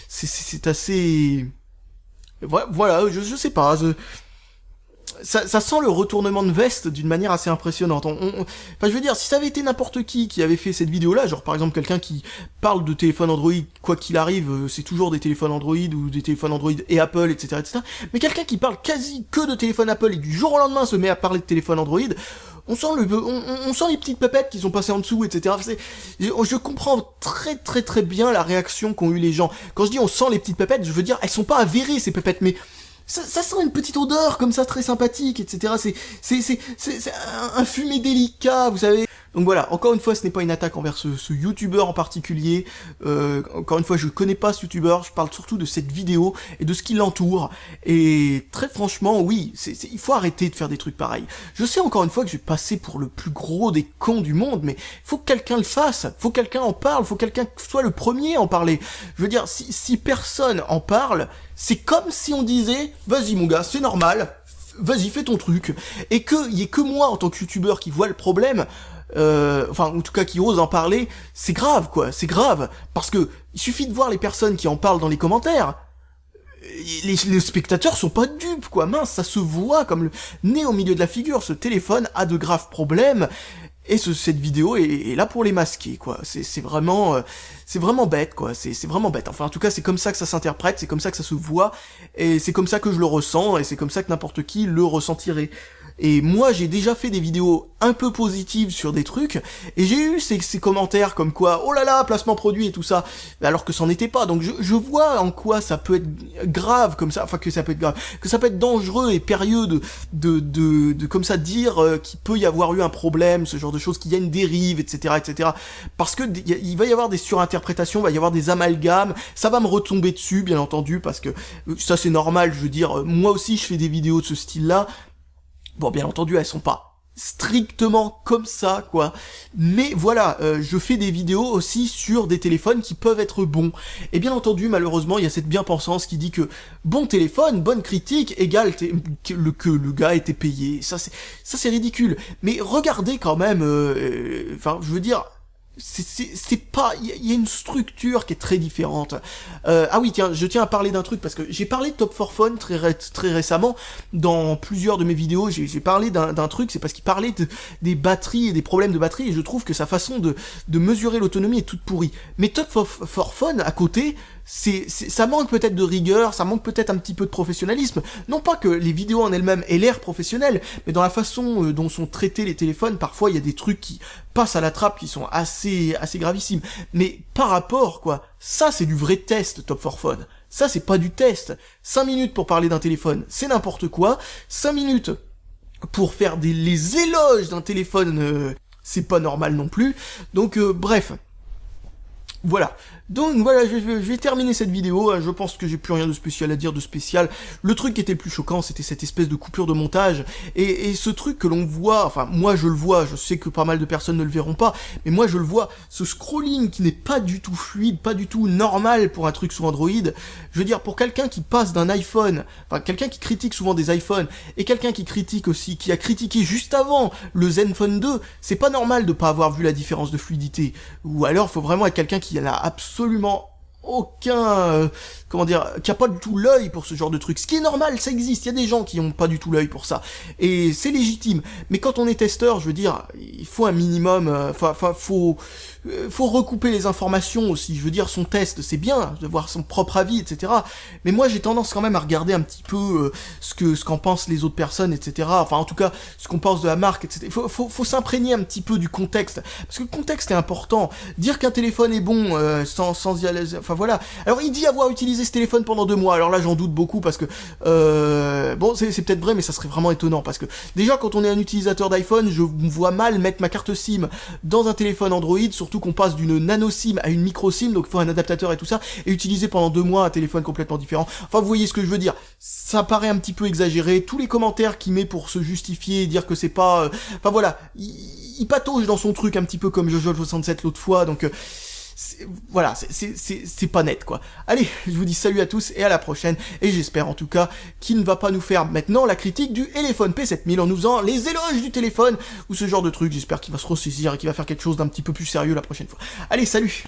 c'est assez... Voilà, je sais pas, ça sent le retournement de veste d'une manière assez impressionnante. Enfin, je veux dire, si ça avait été n'importe qui avait fait cette vidéo-là, genre par exemple quelqu'un qui parle de téléphone Android, quoi qu'il arrive, c'est toujours des téléphones Android ou des téléphones Android et Apple, etc., etc. Mais quelqu'un qui parle quasi que de téléphone Apple et du jour au lendemain se met à parler de téléphone Android, on sent les petites pépettes qui sont passées en dessous, etc. Je comprends très bien la réaction qu'ont eu les gens. Quand je dis on sent les petites pépettes, je veux dire, elles sont pas avérées, ces pépettes, mais ça sent une petite odeur comme ça, très sympathique, etc. C'est un fumet délicat, vous savez. Donc voilà, encore une fois, ce n'est pas une attaque envers ce youtubeur en particulier. Encore une fois, je connais pas ce youtubeur, je parle surtout de cette vidéo et de ce qui l'entoure. Et très franchement, oui, il faut arrêter de faire des trucs pareils. Je sais encore une fois que je vais passer pour le plus gros des cons du monde, mais faut que quelqu'un le fasse, faut que quelqu'un en parle, faut que quelqu'un soit le premier à en parler. Je veux dire, si personne en parle, c'est comme si on disait, vas-y mon gars, c'est normal, vas-y fais ton truc, et qu'il y ait que moi en tant que youtubeur qui voit le problème. Enfin, en tout cas, qui ose en parler, c'est grave, quoi, c'est grave, parce que il suffit de voir les personnes qui en parlent dans les commentaires. Les spectateurs sont pas dupes, quoi, mince, ça se voit comme le nez au milieu de la figure, ce téléphone a de graves problèmes, et cette vidéo est là pour les masquer, quoi, c'est vraiment bête, quoi, c'est vraiment bête, enfin, en tout cas, c'est comme ça que ça s'interprète, c'est comme ça que ça se voit, et c'est comme ça que je le ressens, et c'est comme ça que n'importe qui le ressentirait. Et moi, j'ai déjà fait des vidéos un peu positives sur des trucs, et j'ai eu ces commentaires comme quoi, oh là là, placement produit et tout ça, alors que c'en était pas. Donc je vois en quoi ça peut être grave comme ça, enfin que ça peut être grave, que ça peut être dangereux et périlleux de comme ça dire qu'il peut y avoir eu un problème, ce genre de choses, qu'il y a une dérive, etc., etc. Parce que il va y avoir des surinterprétations, il va y avoir des amalgames, ça va me retomber dessus, bien entendu, parce que ça c'est normal, je veux dire, moi aussi je fais des vidéos de ce style-là. Bon, bien entendu, elles sont pas strictement comme ça, quoi. Mais voilà, je fais des vidéos aussi sur des téléphones qui peuvent être bons. Et bien entendu, malheureusement, il y a cette bien-pensance qui dit que bon téléphone, bonne critique, égale que le gars était payé. Ça c'est ridicule. Mais regardez quand même, enfin, je veux dire... c'est pas, il y a une structure qui est très différente. Ah oui, tiens, je tiens à parler d'un truc parce que j'ai parlé de Top 4 Phone très récemment dans plusieurs de mes vidéos. J'ai parlé d'un truc, c'est parce qu'il parlait des batteries et des problèmes de batterie, et je trouve que sa façon de mesurer l'autonomie est toute pourrie. Mais Top 4 Phone à côté, ça manque peut-être de rigueur, ça manque peut-être un petit peu de professionnalisme. Non pas que les vidéos en elles-mêmes aient l'air professionnelles, mais dans la façon dont sont traités les téléphones, parfois il y a des trucs qui passent à la trappe qui sont assez gravissimes. Mais par rapport, quoi, ça c'est du vrai test, Top 4 Phone. Ça c'est pas du test. 5 minutes pour parler d'un téléphone, c'est n'importe quoi. 5 minutes pour faire les éloges d'un téléphone, c'est pas normal non plus. Donc bref. Voilà. Donc voilà, je vais terminer cette vidéo, je pense que j'ai plus rien de spécial à dire de spécial. Le truc qui était le plus choquant, c'était cette espèce de coupure de montage, et ce truc que l'on voit, enfin moi je le vois, je sais que pas mal de personnes ne le verront pas, mais moi je le vois, ce scrolling qui n'est pas du tout fluide, pas du tout normal pour un truc sur Android. Je veux dire, pour quelqu'un qui passe d'un iPhone, enfin quelqu'un qui critique souvent des iPhones, et quelqu'un qui critique aussi, qui a critiqué juste avant le Zenfone 2, c'est pas normal de pas avoir vu la différence de fluidité. Ou alors faut vraiment être quelqu'un qui en a absolument aucun, comment dire, qui a pas du tout l'œil pour ce genre de truc. Ce qui est normal, ça existe, il y a des gens qui ont pas du tout l'œil pour ça. Et c'est légitime. Mais quand on est testeur, je veux dire, il faut un minimum, faut faut recouper les informations aussi. Je veux dire, son test, c'est bien, de voir son propre avis, etc. Mais moi, j'ai tendance quand même à regarder un petit peu ce qu'en pensent les autres personnes, etc. Enfin, en tout cas, ce qu'on pense de la marque, etc. Faut s'imprégner un petit peu du contexte, parce que le contexte est important. Dire qu'un téléphone est bon sans y aller, enfin voilà. Alors, il dit avoir utilisé ce téléphone pendant 2 mois. Alors là, j'en doute beaucoup parce que bon, c'est peut-être vrai, mais ça serait vraiment étonnant parce que déjà, quand on est un utilisateur d'iPhone, je me vois mal mettre ma carte SIM dans un téléphone Android, surtout qu'on passe d'une nano SIM à une micro SIM, donc il faut un adaptateur et tout ça, et utiliser pendant 2 mois un téléphone complètement différent. Enfin, vous voyez ce que je veux dire. Ça paraît un petit peu exagéré. Tous les commentaires qu'il met pour se justifier, dire que c'est pas, enfin voilà, il patauge dans son truc un petit peu comme Jojo67 l'autre fois, donc voilà, c'est pas net, quoi. Allez, je vous dis salut à tous et à la prochaine, et j'espère en tout cas qu'il ne va pas nous faire maintenant la critique du Elephone P7000 en nous faisant les éloges du téléphone, ou ce genre de truc. J'espère qu'il va se ressaisir et qu'il va faire quelque chose d'un petit peu plus sérieux la prochaine fois. Allez, salut!